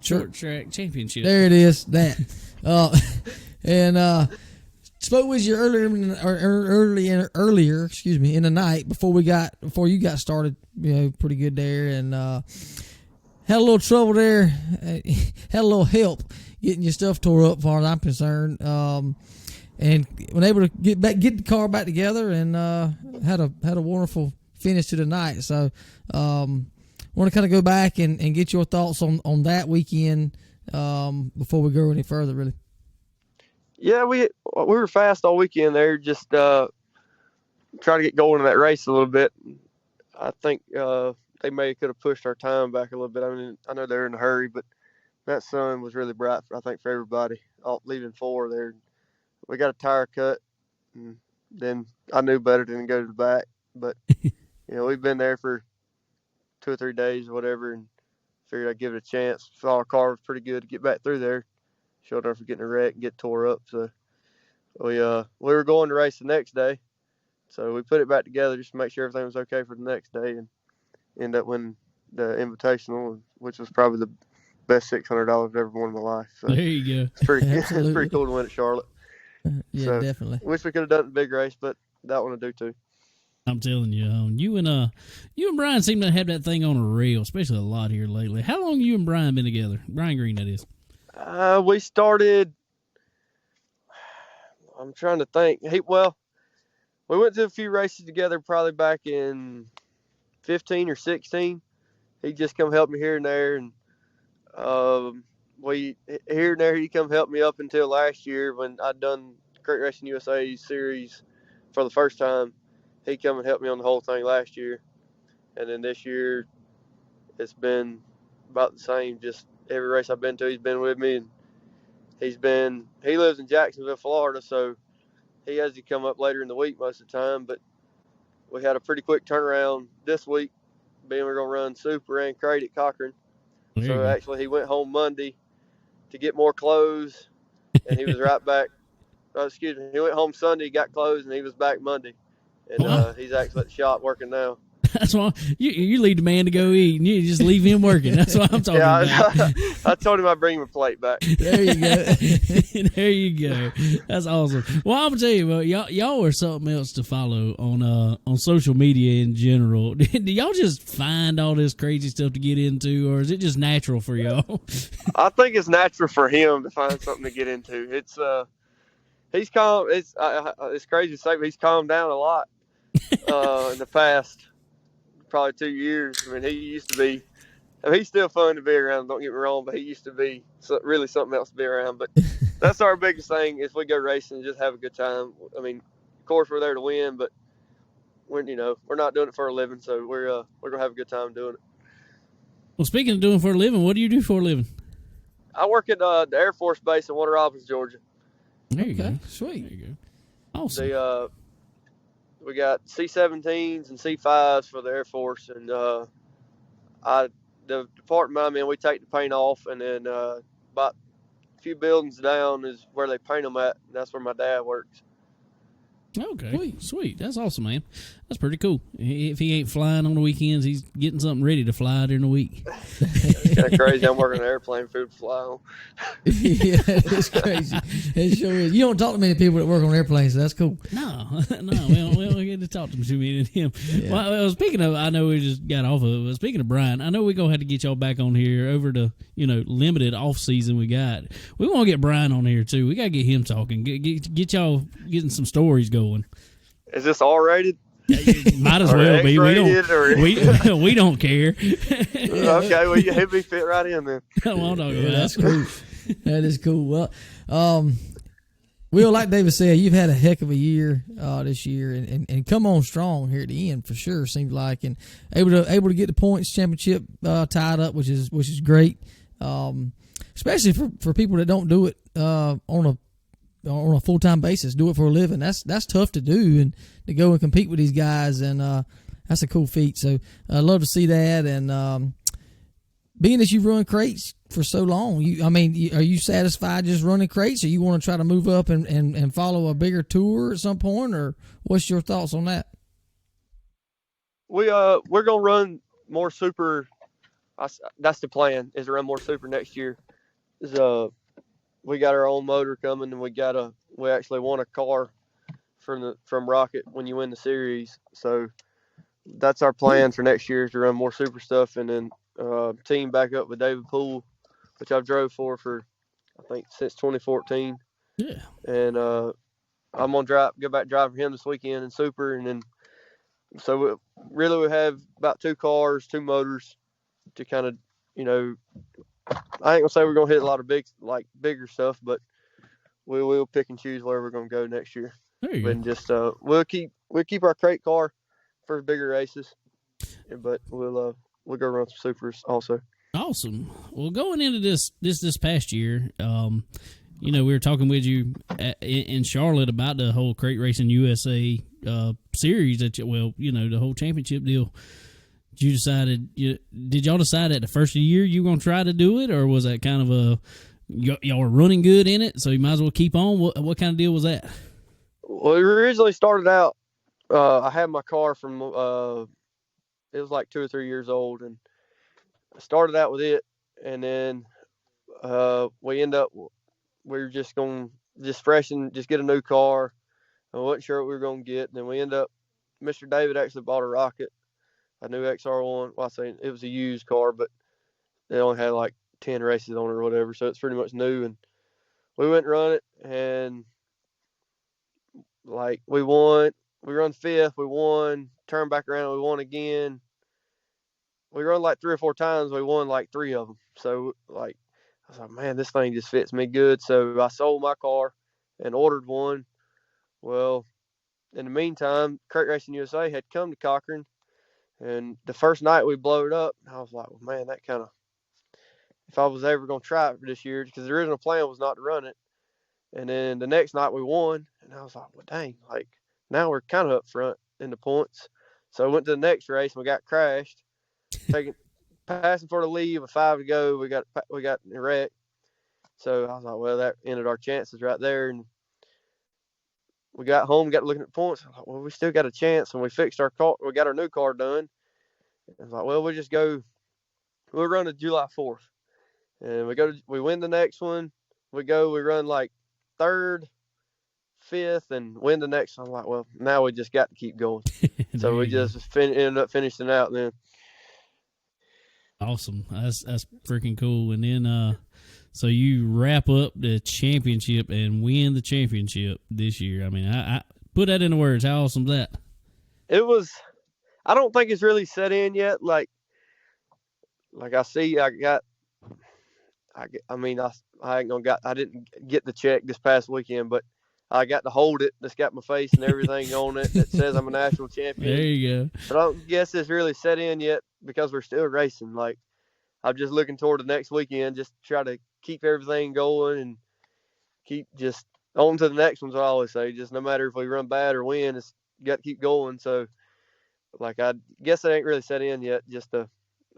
Short Track Championship. There it is. That and spoke with you earlier in the night before you got started, you know, pretty good there, and had a little trouble there, had a little help getting your stuff tore up, as far as I'm concerned, and when able to get the car back together, and had a wonderful finish to the night. So want to kind of go back and get your thoughts on that weekend before we go any further, really. Yeah, we were fast all weekend there, just trying to get going in that race a little bit. I think they may could have pushed our time back a little bit. I mean, I know they're in a hurry, but that sun was really bright, I think, for everybody. Leaving 4 there, we got a tire cut, and then I knew better than to go to the back. But, you know, we've been there for 2 or 3 days or whatever, and figured I'd give it a chance. Thought our car was pretty good to get back through there. Showed up for getting a wreck and get tore up. So we were going to race the next day. So we put it back together just to make sure everything was okay for the next day, and ended up winning the Invitational, which was probably the best $600 I've ever won in my life. So there you go. It's pretty cool to win at Charlotte. Yeah, so, definitely. Wish we could have done it in the big race, but that one will do too. I'm telling you, you and Brian seem to have that thing on a rail, especially a lot here lately. How long you and Brian been together? Brian Green, that is. We started, I'm trying to think. We went to a few races together probably back in 15 or 16. He just come help me here and there, and here and there he come help me up until last year when I'd done Crate Racing USA series for the first time. He come and helped me on the whole thing last year, and then this year it's been about the same. Just every race I've been to, he's been with me, and he lives in Jacksonville, Florida, so he has to come up later in the week most of the time. But we had a pretty quick turnaround this week, being we're going to run Super and Crate at Cochran. So actually he went home Monday to get more clothes, and he was right back. He went home Sunday, got clothes, and he was back Monday. And he's actually at the shop working now. That's why you leave the man to go eat, and you just leave him working. That's what I'm talking about. I told him I'd bring him a plate back. There you go. There you go. That's awesome. Well, I'm gonna tell you, y'all are something else to follow on social media in general. Do y'all just find all this crazy stuff to get into, or is it just natural for y'all? I think it's natural for him to find something to get into. It's He's calm. It's crazy to say, but he's calmed down a lot in the past probably 2 years. I mean, he used to be. I mean, he's still fun to be around. Don't get me wrong, but he used to be really something else to be around. But that's our biggest thing: is we go racing, just have a good time. I mean, of course, we're there to win, but we're not doing it for a living, so we're gonna have a good time doing it. Well, speaking of doing for a living, what do you do for a living? I work at the Air Force Base in Warner Robins, Georgia. There you go. Sweet. There you go. Awesome. We got C-17s and C-5s for the Air Force, and the department I'm in, we take the paint off, and then about a few buildings down is where they paint them at, and that's where my dad works. Okay, sweet. That's awesome, man. That's pretty cool. If he ain't flying on the weekends, he's getting something ready to fly during the week. It's kind of crazy. I'm working on an airplane food to fly on. Yeah, it's crazy. It sure is. You don't talk to many people that work on airplanes, so that's cool. No, we don't get to talk to him too many than him. Yeah. Well, speaking of, I know we just got off of it, but speaking of Brian, I know we're going to have to get y'all back on here over the, limited off season we got. We want to get Brian on here too. We got to get him talking, get y'all getting some stories going. Is this R-rated? Might as well be. We don't care. Okay, well, he'll be fit right in then. That's cool. That is cool. Well, Will, like David said, you've had a heck of a year this year, and come on strong here at the end for sure. Seems like, and able to get the points championship tied up, which is great, especially for people that don't do it on a full-time basis, do it for a living. That's tough to do, and to go and compete with these guys, and that's a cool feat. So I'd love to see that. And being that you've run crates for so long, are you satisfied just running crates, or you want to try to move up and follow a bigger tour at some point, or what's your thoughts on that? We're gonna run more super. That's the plan, is to run more super next year. We got our own motor coming, and we actually won a car from Rocket when you win the series. So that's our plan for next year, is to run more super stuff, and then team back up with David Poole, which I've drove for I think since 2014. Yeah. And I'm gonna go back drive for him this weekend in super, and then so we have about 2 cars, 2 motors to kind of I ain't gonna say we're gonna hit a lot of bigger stuff, but we will pick and choose where we're gonna go next year. There you go. And just we'll keep our crate car for bigger races, but we'll go run some supers also. Awesome. Well, going into this past year, we were talking with you in Charlotte about the whole Crate Racing USA series the whole championship deal. Did y'all decide at the first of the year you were going to try to do it, or was that kind of y'all were running good in it, so you might as well keep on? What kind of deal was that? Well, we originally started out, I had my car from, it was like 2 or 3 years old, and I started out with it, and then we were just going to just get a new car. I wasn't sure what we were going to get, and then we ended up, Mr. David actually bought a Rocket, a new XR1. Well, I say it was a used car, but they only had like 10 races on it or whatever, so it's pretty much new. And we went and run it, and we won. We run 5th. We won. Turned back around. We won again. We run 3 or 4 times. We won 3 of them. So I was like, man, this thing just fits me good. So I sold my car and ordered one. Well, in the meantime, Crate Racing USA had come to Cochran. And the first night we blew it up, I was like, well, man, that kind of, if I was ever going to try it for this year, because the original plan was not to run it. And then the next night we won, and I was like, well, dang, now we're kind of up front in the points. So I went to the next race, and we got crashed. Passing for the lead with 5 to go, we got in a wreck. So I was like, well, that ended our chances right there. And we got home, got looking at the points. I was like, well, we still got a chance. And we fixed our car. We got our new car done. I was like, well, we'll run to July 4th. And we win the next one. We run 3rd, 5th, and win the next one. I'm like, well, now we just got to keep going. So we just ended up finishing out then. Awesome. That's freaking cool. And then, So you wrap up the championship and win the championship this year. I mean, I put that into words. How awesome is that? It was. I don't think it's really set in yet. Like I see, I ain't gonna I didn't get the check this past weekend, but I got to hold it. That's got my face and everything on it that says I'm a national champion. There you go. But I don't guess it's really set in yet because we're still racing. Like, I'm just looking toward the next weekend, just try to keep everything going and keep just on to the next ones. I always say, just no matter if we run bad or win, it's got to keep going. So, like, I guess it ain't really set in yet.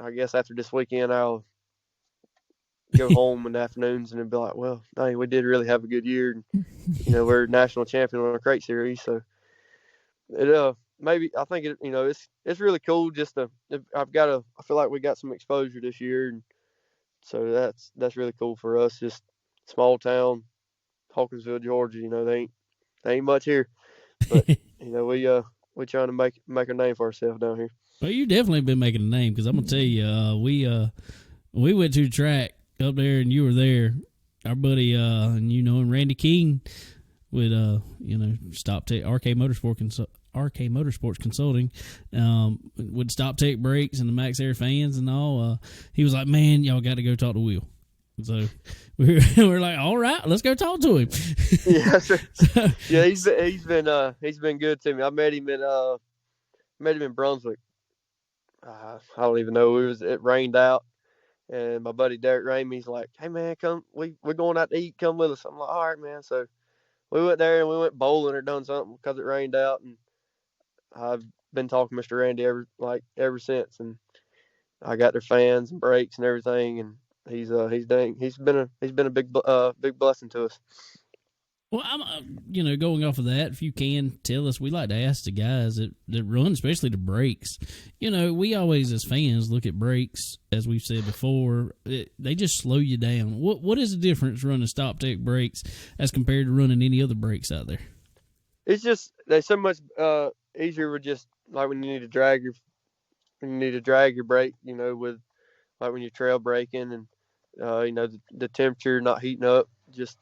I guess after this weekend, I'll go home in the afternoons and be like, well, hey, we did really have a good year. And, we're national champion on a crate series. So maybe I think it's really cool just I feel like we got some exposure this year. And so that's really cool for us. Just small town, Hawkinsville, Georgia, they ain't much here, but we trying to make a name for ourselves down here. Well, you definitely been making a name because I'm gonna tell you, we went to the track up there and you were there. Our buddy, and Randy King with Stop Tech RK Motorsports Consulting would Stop Tech brakes and the Max Air fans and all. He was like, man, y'all got to go talk to Wil. So we're like, all right, let's go talk to him. Yeah, sure. Yeah, he's been good to me. I met him in Brunswick. I don't even know. It rained out, and my buddy Derek Ramey's like, "Hey man, come, we're going out to eat. Come with us." I'm like, "All right, man." So we went there and we went bowling or done something because it rained out, and I've been talking to Mr. Randy ever since, and I got their fans and brakes and everything, and he's been a big blessing to us. Well, I'm going off of that, if you can tell us, we like to ask the guys that run, especially the brakes. We always as fans look at brakes, as we've said before, they just slow you down. What is the difference running Stop Tech brakes as compared to running any other brakes out there? It's just they're so much easier with just like when you need to drag your brake, with like when you're trail braking and the temperature not heating up, just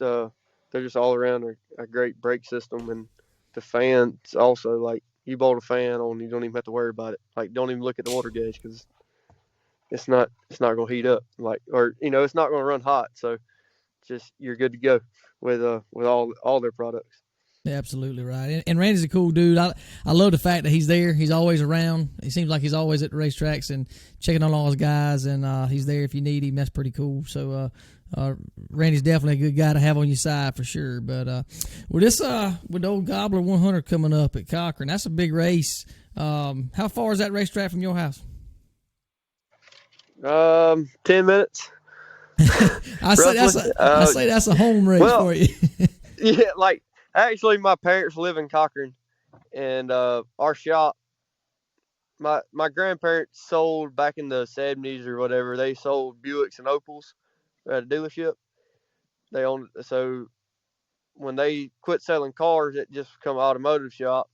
they're just all around a great brake system. And the fans also, like, you bolt a fan on, you don't even have to worry about it. Like, don't even look at the water gauge because it's not going to heat up, it's not going to run hot. So just you're good to go with all their products. Yeah, absolutely right. And Randy's a cool dude. I love the fact that he's there. He's always around. He seems like he's always at the racetracks and checking on all his guys, and he's there if you need him. That's pretty cool. So Randy's definitely a good guy to have on your side for sure. But with the old Gobbler 100 coming up at Cochran, that's a big race. How far is that racetrack from your house? 10 minutes. I say that's a home race for you. Yeah, like, actually, my parents live in Cochran, and our shop, my grandparents sold back in the 70s or whatever. They sold Buicks and Opals at a dealership. They owned it. So when they quit selling cars, it just become an automotive shop.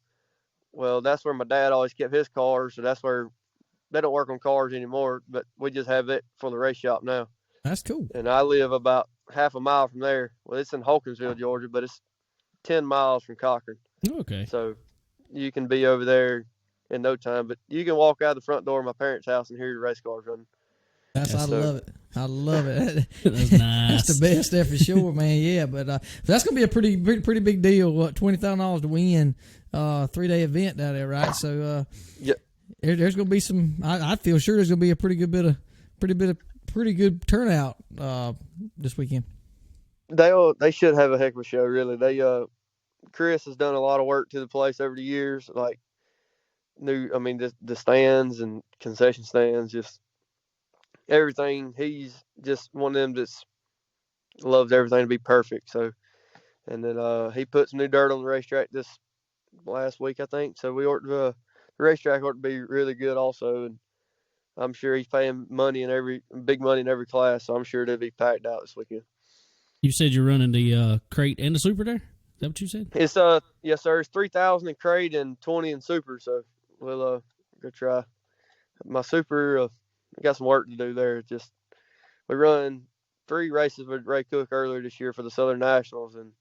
Well, that's where my dad always kept his cars. So that's where they don't work on cars anymore, but we just have it for the race shop now. That's cool. And I live about half a mile from there. Well, it's in Hawkinsville, Georgia, but it's 10 miles from Cochran. Okay. So you can be over there in no time, but you can walk out the front door of my parents' house and hear the race cars running. I love it. I love it. That's nice. That's the best there for sure, man. Yeah, but that's gonna be a pretty big deal. What, $20,000 to win 3-day event down there, right? So yeah, there's gonna be some. I feel sure there's gonna be a pretty good turnout this weekend. They should have a heck of a show. Really, Chris has done a lot of work to the place over the years. Like the stands and concession stands, just everything. He's just one of them that's loves everything to be perfect. So, and then he put some new dirt on the racetrack this last week, I think. So the racetrack ought to be really good also. And I'm sure he's paying big money in every class. So I'm sure they'll be packed out this weekend. You said you're running the crate and the super there? Is that what you said? It's yes sir. It's 3,000 in crate and 20 in super. So we'll go try my super. I got some work to do there. Just we run 3 races with Ray Cook earlier this year for the Southern Nationals, and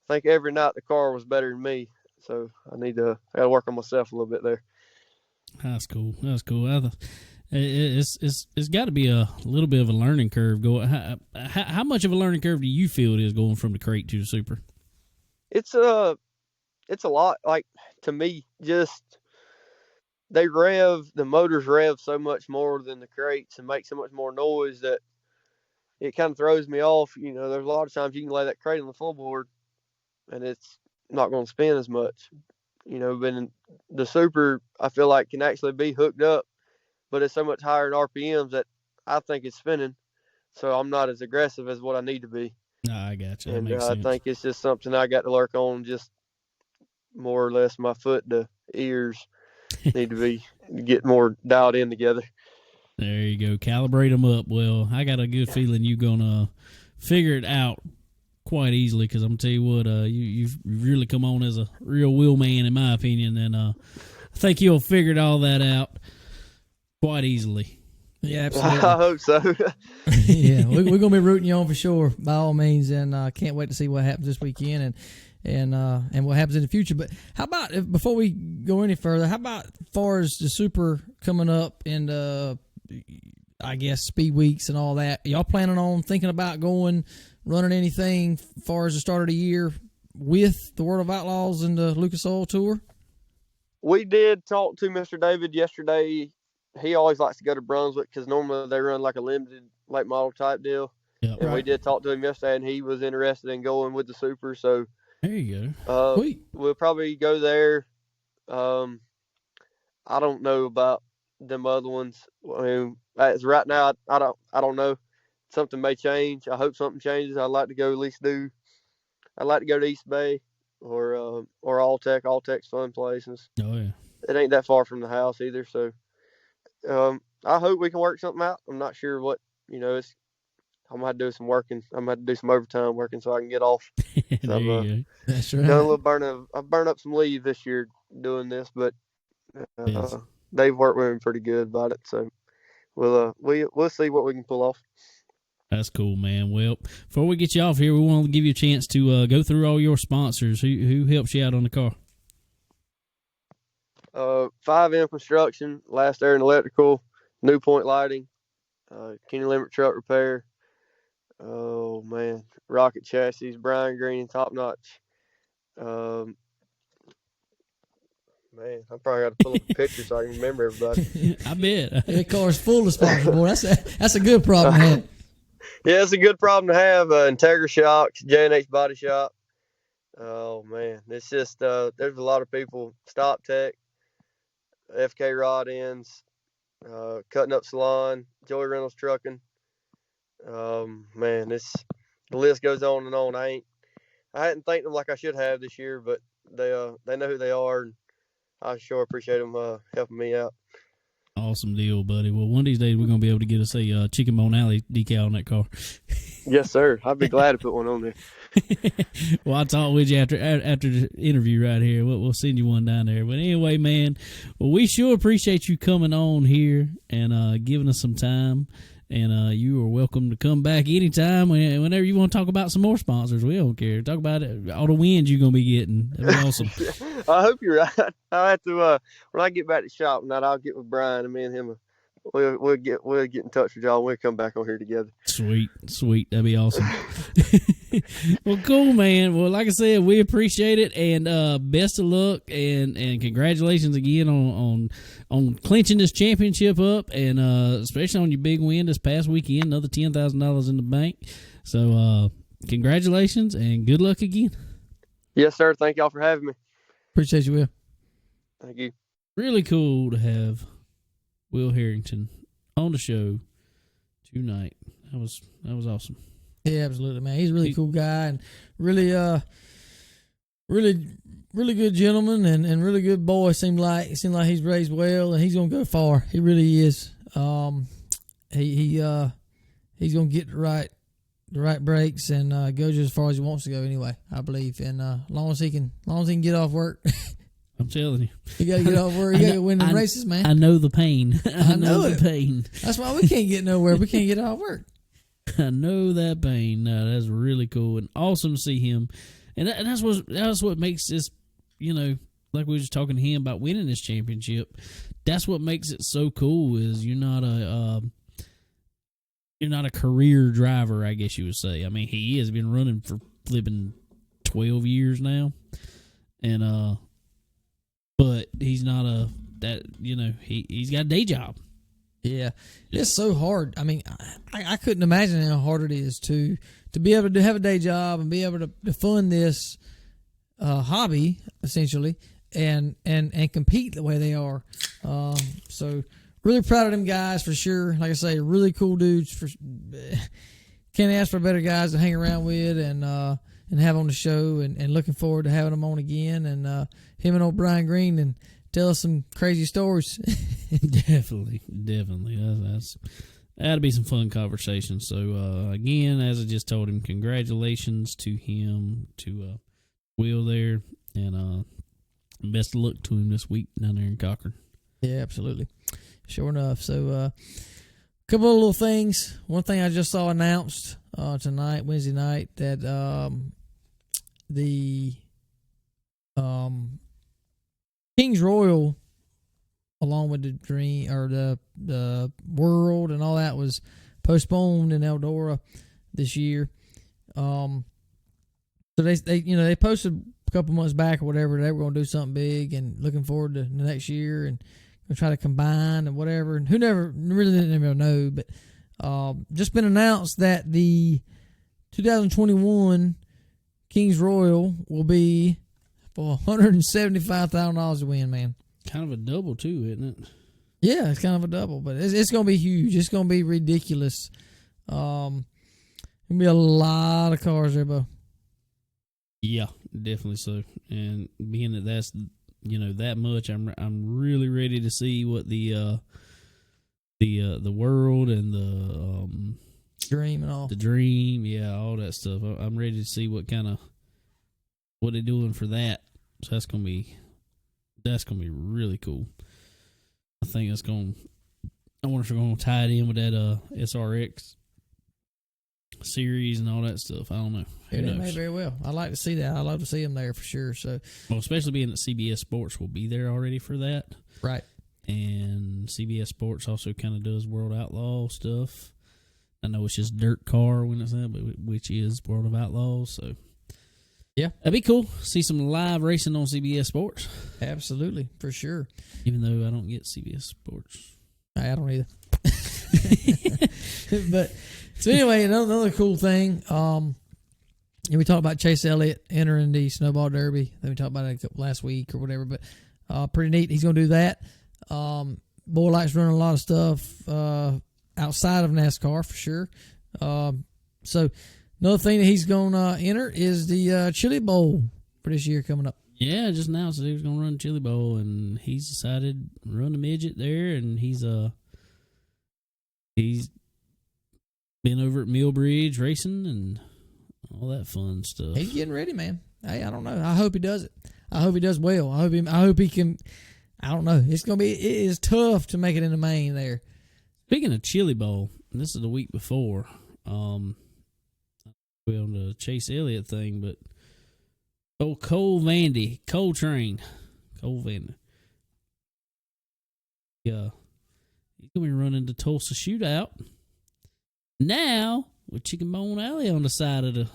I think every night the car was better than me. So I got to work on myself a little bit there. That's cool. That's cool. It's got to be a little bit of a learning curve. How much of a learning curve do you feel it is going from the crate to the super? It's a lot. Like, to me, just the motors rev so much more than the crates and make so much more noise that it kind of throws me off. You know, there's a lot of times you can lay that crate on the floorboard and it's not going to spin as much. You know, but the super, I feel like, can actually be hooked up, but it's so much higher in RPMs that I think it's spinning. So I'm not as aggressive as what I need to be. No, I got you. And I think it's just something I got to work on, just more or less my foot to ears need to get more dialed in together. There you go. Calibrate them up. Well, I got a good feeling you're going to figure it out quite easily, because I'm going to tell you what, you've really come on as a real wheel man, in my opinion, and I think you'll figure all that out quite easily. Yeah, absolutely. I hope so. Yeah, we're going to be rooting you on for sure, by all means, and can't wait to see what happens this weekend and what happens in the future. But how about, before we go any further, how about as far as the super coming up and I guess speed weeks and all that? Y'all planning on thinking about running anything as far as the start of the year with the World of Outlaws and the Lucas Oil Tour? We did talk to Mr. David yesterday. He always likes to go to Brunswick because normally they run like a limited late model type deal. Yep. And Right. we did talk to him yesterday, and he was interested in going with the super. So There you go. Sweet. we'll probably go there. I don't know about them other ones. I mean, as right now, I don't know. Something may change. I hope something changes. I'd like to go I'd like to go to East Bay or Alltech. Alltech's fun places. Oh, yeah. It ain't that far from the house either. So I hope we can work something out. I'm not sure what, I'm going to have to do some working. I'm going to have to do some overtime working so I can get off. There you go. That's Done a little I've burned up some leave this year doing this, but Yes. they've worked with me pretty good about it. So we'll see what we can pull off. That's cool, man. Well, before we get you off here, we want to give you a chance to go through all your sponsors. Who helps you out on the car? 5M Construction, Last Air and Electrical, New Point Lighting, Kenny Limerick Truck Repair. Oh man, Rocket Chassis, Brian Green, Top Notch. Man, I probably got to pull up a picture so I can remember everybody. I bet. That car's full of sponsors, boy. That's a good problem to have. Yeah, it's a good problem to have. Integra Shocks, J&H Body Shop. Oh man, it's just there's a lot of people. Stop Tech, FK Rod Ends, Cutting Up Salon, Joey Reynolds Trucking. Man, the list goes on and on. I hadn't thanked them like I should have this year, but they know who they are, and I sure appreciate them helping me out. Awesome deal, buddy. Well, one of these days we're going to be able to get us a Chicken Bone Alley decal on that car. Yes, sir. I'd be glad to put one on there. Well, I'll talk with you after the interview right here. We'll send you one down there. But anyway, man, well, we sure appreciate you coming on here and giving us some time. And you are welcome to come back anytime, whenever you want to talk about some more sponsors. We don't care. Talk about it, all the wins you're going to be getting. That'd be awesome. I hope you're right. I'll have to when I get back to the shop tonight, I'll get with Brian, and me and him we'll get in touch with y'all and we'll come back on here together. Sweet. That'd be awesome. Well, cool, man. Well, like I said, we appreciate it, and best of luck, and congratulations again on clinching this championship up, and especially on your big win this past weekend, another $10,000 in the bank. So congratulations and good luck again. Yes, sir. Thank y'all for having me. Appreciate you, Will. Thank you. Really cool to have Wil Herrington on the show tonight. That was awesome. Yeah, absolutely, man. He's a really cool guy and really good gentleman and really good boy. Seemed like he's raised well and he's gonna go far. He really is. He's gonna get the right breaks and go just as far as he wants to go anyway, I believe. And as long as he can get off work. I'm telling you. You got to get off work. You got to win them races, man. I know the pain. I know the pain. That's why we can't get nowhere. We can't get off work. I know that pain. No, that's really cool and awesome to see him. And that's what makes this, like we were just talking to him about winning this championship. That's what makes it so cool is you're not a career driver, I guess you would say. I mean, he has been running for flipping 12 years now. And but he's not he's got a day job. Yeah, it's so hard. I mean, I couldn't imagine how hard it is to be able to have a day job and be able to fund this hobby essentially and compete the way they are. So really proud of them guys for sure. Like I say, really cool dudes. Can't ask for better guys to hang around with and have on the show. And looking forward to having them on again. And him and old Brian Green and tell us some crazy stories. Definitely. That'll be some fun conversations. So, again, as I just told him, congratulations to him, to Will there, and best of luck to him this week down there in Cochran. Yeah, absolutely. Sure enough. So, a couple of little things. One thing I just saw announced tonight, Wednesday night, that the Kings Royal, along with the Dream or the World and all that, was postponed in Eldora this year. So they posted a couple months back or whatever they were going to do something big and looking forward to the next year and try to combine and whatever. And who never know, but just been announced that the 2021 Kings Royal will be for $175,000 to win, man. Kind of a double too, isn't it? Yeah, it's kind of a double, but it's going to be huge. It's going to be ridiculous. Going to be a lot of cars there, Bo. Yeah, definitely so. And being that that's that much, I'm really ready to see what the World and the Dream and all. The Dream, yeah, all that stuff. I'm ready to see what they're doing for that. So that's gonna be really cool. I think I wonder if they're gonna tie it in with that SRX series and all that stuff. I don't know. Who knows? May very well. I'd like to see that. I'd love to see them there for sure. So, well, especially being that CBS Sports will be there already for that, right? And CBS Sports also kind of does World Outlaw stuff. I know it's just dirt car when it's that, but which is World of Outlaws. So, yeah, that'd be cool. See some live racing on CBS Sports. Absolutely, for sure. Even though I don't get CBS Sports, I don't either. But so anyway, another cool thing. We talked about Chase Elliott entering the Snowball Derby. Then we talked about it last week or whatever. But pretty neat. He's going to do that. Boy likes running a lot of stuff outside of NASCAR for sure. So another thing that he's going to enter is the Chili Bowl for this year coming up. Yeah, just announced that he was going to run Chili Bowl, and he's decided to run the midget there, and he's been over at Millbridge racing and all that fun stuff. He's getting ready, man. Hey, I don't know. I hope he does it. I hope he does well. I hope he can. I don't know. It is tough to make it in the main there. Speaking of Chili Bowl, this is the week before. On the Chase Elliott thing, but Cole Vandy, Cole Vandy. Yeah, he's gonna be running the Tulsa Shootout now with Chicken Bone Alley on the side of the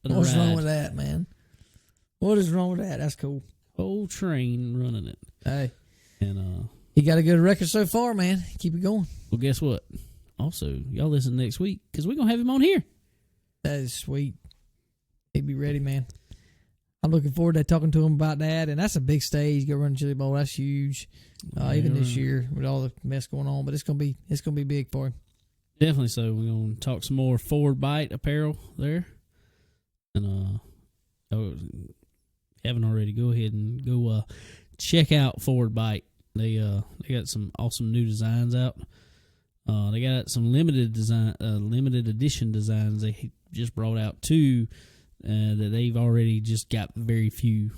What's ride. wrong with that, man? What is wrong with that? That's cool. Whole train running it. Hey, and he got a good record so far, man. Keep it going. Well, guess what? Also, y'all listen next week because we're gonna have him on here. That is sweet. He'd be ready, man. I'm looking forward to talking to him about that. And that's a big stage. Go run Chili Bowl. That's huge. Even this year with all the mess going on. But it's gonna be big for him. Definitely so. We're gonna talk some more Forward Bite apparel there. And haven't already, go ahead and go check out Forward Bite. They got some awesome new designs out. They got some limited edition designs they just brought out too. That they've already just got very few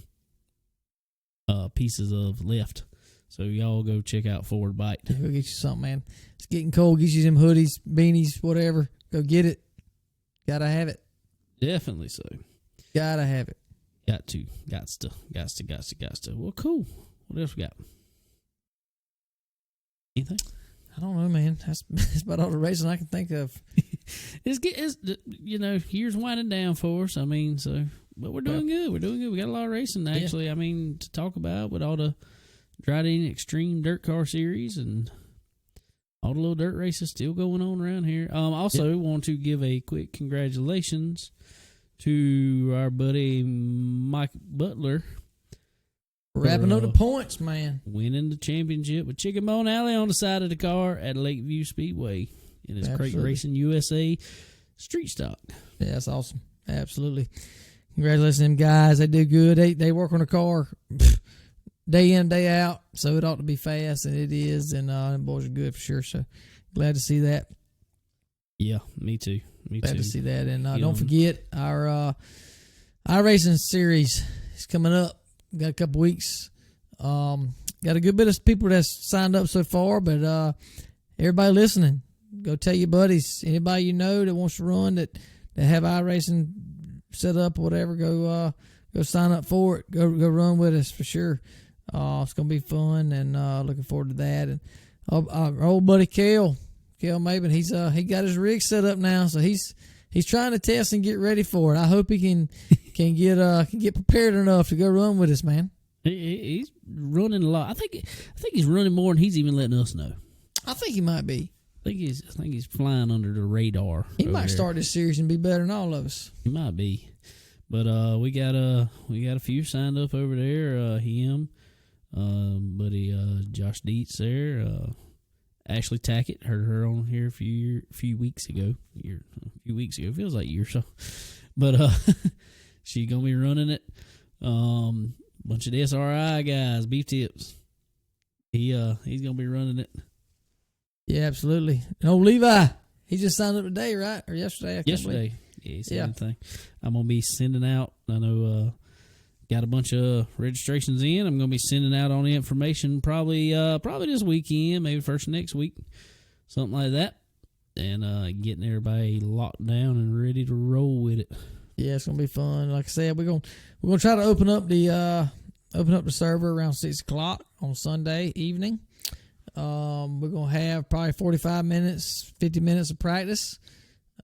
pieces of left. So y'all go check out Forward Bite. Go get you something, man. It's getting cold. Get you some hoodies, beanies, whatever. Go get it. Gotta have it. Definitely so. Gotta have it. Got to. Well, cool. What else we got? Anything? I don't know, man. That's about all the racing I can think of. Year's winding down for us. I mean, but we're doing good. We're doing good. We got a lot of racing, actually. Yeah. I mean, to talk about with all the Dryden Extreme Dirt Car Series and all the little dirt races still going on around here. Also, want to give a quick congratulations to our buddy Mike Butler. Wrapping up the points, man. Winning the championship with Chicken Bone Alley on the side of the car at Lakeview Speedway in his Crate Racing USA street stock. Yeah, that's awesome. Absolutely. Congratulations to them guys. They do good. They work on the car day in, day out, so it ought to be fast, and it is, and them boys are good for sure, so glad to see that. Yeah, me too. Glad to see that, and don't forget our racing series is coming up. Got a couple weeks. Got a good bit of people that's signed up so far, but everybody listening, go tell your buddies, anybody you know that wants to run that have iRacing set up or whatever, go sign up for it. Go run with us for sure. It's gonna be fun, and looking forward to that. And our old buddy Kel Maben, he got his rig set up now, so he's trying to test and get ready for it. I hope he can get prepared enough to go run with us, man. He's running a lot. I think he's running more than he's even letting us know. I think he might be. I think he's flying under the radar. He might start this series and be better than all of us. He might be, but we got a few signed up over there. Him, buddy Josh Dietz there. Ashley Tackett, heard her on here a few weeks ago. Feels like a year or so. But she gonna be running it. Bunch of the SRI guys, Beef Tips. He's gonna be running it. Yeah, absolutely. No, Levi, he just signed up today, right? Or yesterday? Yesterday. Yeah, he said anything. I'm gonna be sending out. I know. Got a bunch of registrations in. I'm going to be sending out all the information probably this weekend, maybe first next week, something like that, and getting everybody locked down and ready to roll with it. Yeah, it's going to be fun. Like I said, we're gonna try to open up the server around 6:00 on Sunday evening. We're going to have probably 45 minutes, 50 minutes of practice.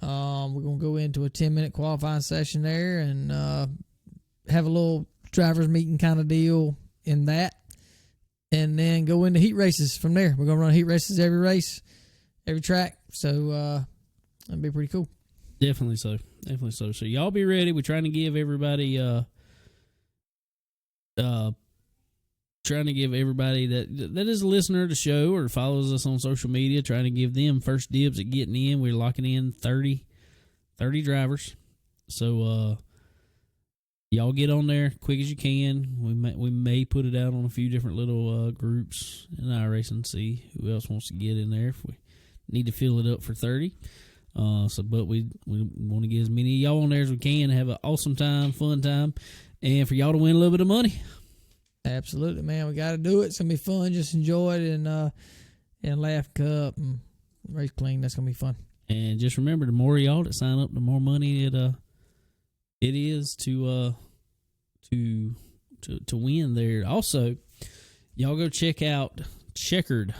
We're going to go into a 10-minute qualifying session there and have a little drivers meeting kind of deal in that, and then go into heat races from there. We're going to run heat races every race, every track, so that'd be pretty cool. Definitely so. So y'all be ready. We're trying to give everybody that is a listener to the show or follows us on social media, trying to give them first dibs at getting in. We're locking in 30 drivers, so y'all get on there quick as you can. We may put it out on a few different little groups in iRacing, see who else wants to get in there if we need to fill it up for 30. But we want to get as many of y'all on there as we can, have an awesome time, fun time, and for y'all to win a little bit of money. Absolutely, man. We got to do it. It's gonna be fun. Just enjoy it and laugh, cup, and race clean. That's gonna be fun. And just remember, the more y'all that sign up, the more money it is to win there. Also, y'all go check out Checkered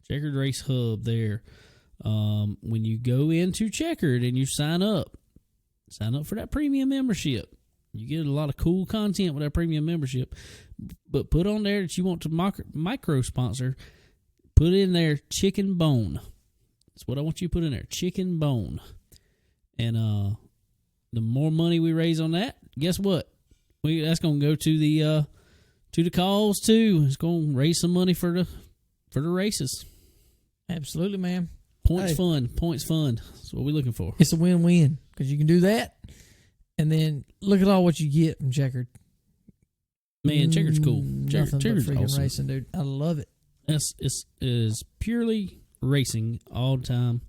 Race Hub there. When you go into Checkered and you sign up for that premium membership. You get a lot of cool content with that premium membership. But put on there that you want to micro sponsor. Put in there chicken bone. That's what I want you to put in there, chicken bone. And the more money we raise on that, guess what? That's going to go to the cause too. It's going to raise some money for the races. Absolutely, man. Points fun. That's what we're looking for. It's a win-win because you can do that, and then look at all what you get from Checkered. Man, Checkered's cool. Nothing Checkered's but freaking awesome. racing, dude. I love it. It's purely racing all the time,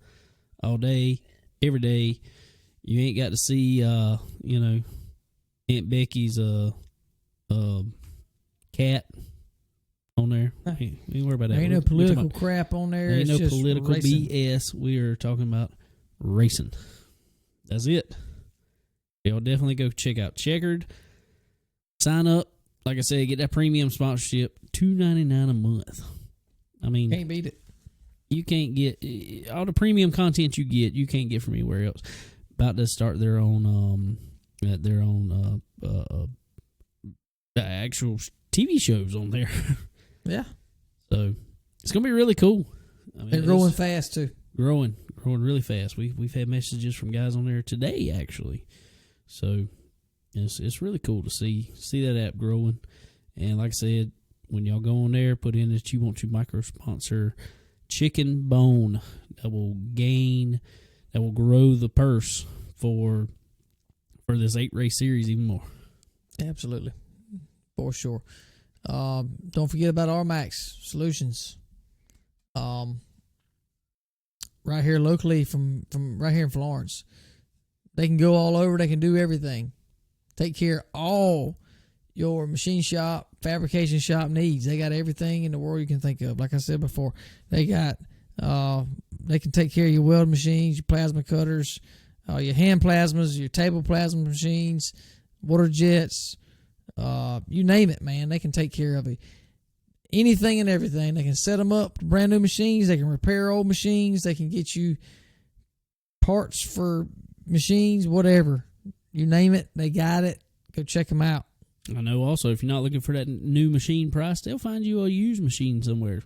all day, every day. You ain't got to see, Aunt Becky's cat on there. We ain't worry about that. There ain't no political crap on there. There ain't it's no just political racing. BS. We are talking about racing. that's it. Y'all definitely go check out Checkered. Sign up. Like I said, get that premium sponsorship. $2.99 a month. I mean, Can't beat it. you can't get all the premium content you can't get from anywhere else. About to start their own actual TV shows on there. Yeah. So it's gonna be really cool. I mean, They're growing fast too. growing really fast. We've had messages from guys on there today actually. So it's really cool to see that app growing. And like I said, when y'all go on there, put in that you want to micro sponsor Chicken Bone. That will grow the purse for this 8-race series even more. Absolutely. For sure. Don't forget about RMAX Solutions. Right here locally from right here in Florence. They can go all over. They can do everything. Take care of all your machine shop, fabrication shop needs. They got everything in the world you can think of. Like I said before, they got they can take care of your weld machines, your plasma cutters, your hand plasmas, your table plasma machines, water jets, you name it, man. They can take care of it. Anything and everything. They can set them up to brand new machines. They can repair old machines. They can get you parts for machines, whatever. You name it, they got it. Go check them out. I know also, if you're not looking for that new machine price, they'll find you a used machine somewhere.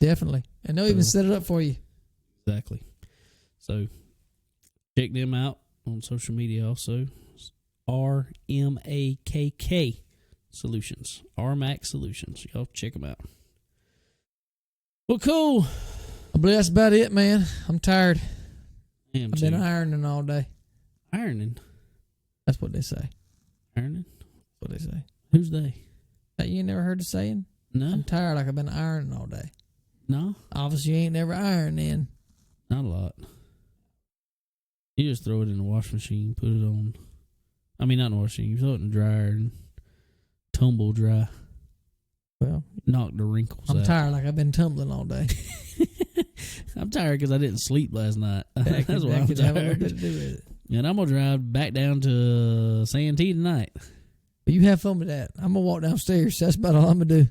Definitely. And they'll even set it up for you. Exactly. So check them out on social media also. RMAKK Solutions. RMAX Solutions. Y'all check them out. Well, cool. I believe that's about it, man. I'm tired. I've I've been ironing all day. Ironing? That's what they say. Ironing? That's what they say. Who's they? You ain't never heard the saying? No. I'm tired like I've been ironing all day. No? Obviously, you ain't never ironed then. Not a lot. You just throw it in the washing machine, put it on. I mean, not in the washing machine. You throw it in the dryer and tumble dry. Well, knock the wrinkles I'm out. tired like I've been tumbling all day. I'm tired because I didn't sleep last night. That That's could, why that I'm could have a little tired. bit to do with it. And I'm going to drive back down to Santee tonight. But you have fun with that. I'm going to walk downstairs. That's about all I'm going to do.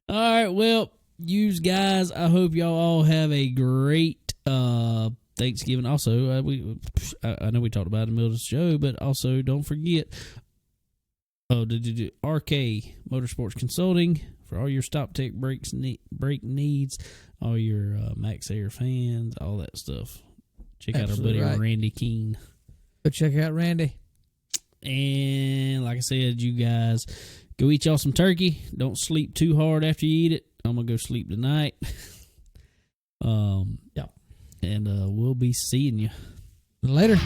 All right, well, yous guys, I hope y'all all have a great Thanksgiving. Also, I know we talked about it in the middle of the show, but also don't forget RK Motorsports Consulting for all your Stop Tech brake needs, all your Max Air fans, all that stuff. Check Absolutely out our buddy right. Randy Keene. Go check out Randy. And like I said, you guys, go eat y'all some turkey. Don't sleep too hard after you eat it. I'm going to go sleep tonight. Yeah. And we'll be seeing you. Later.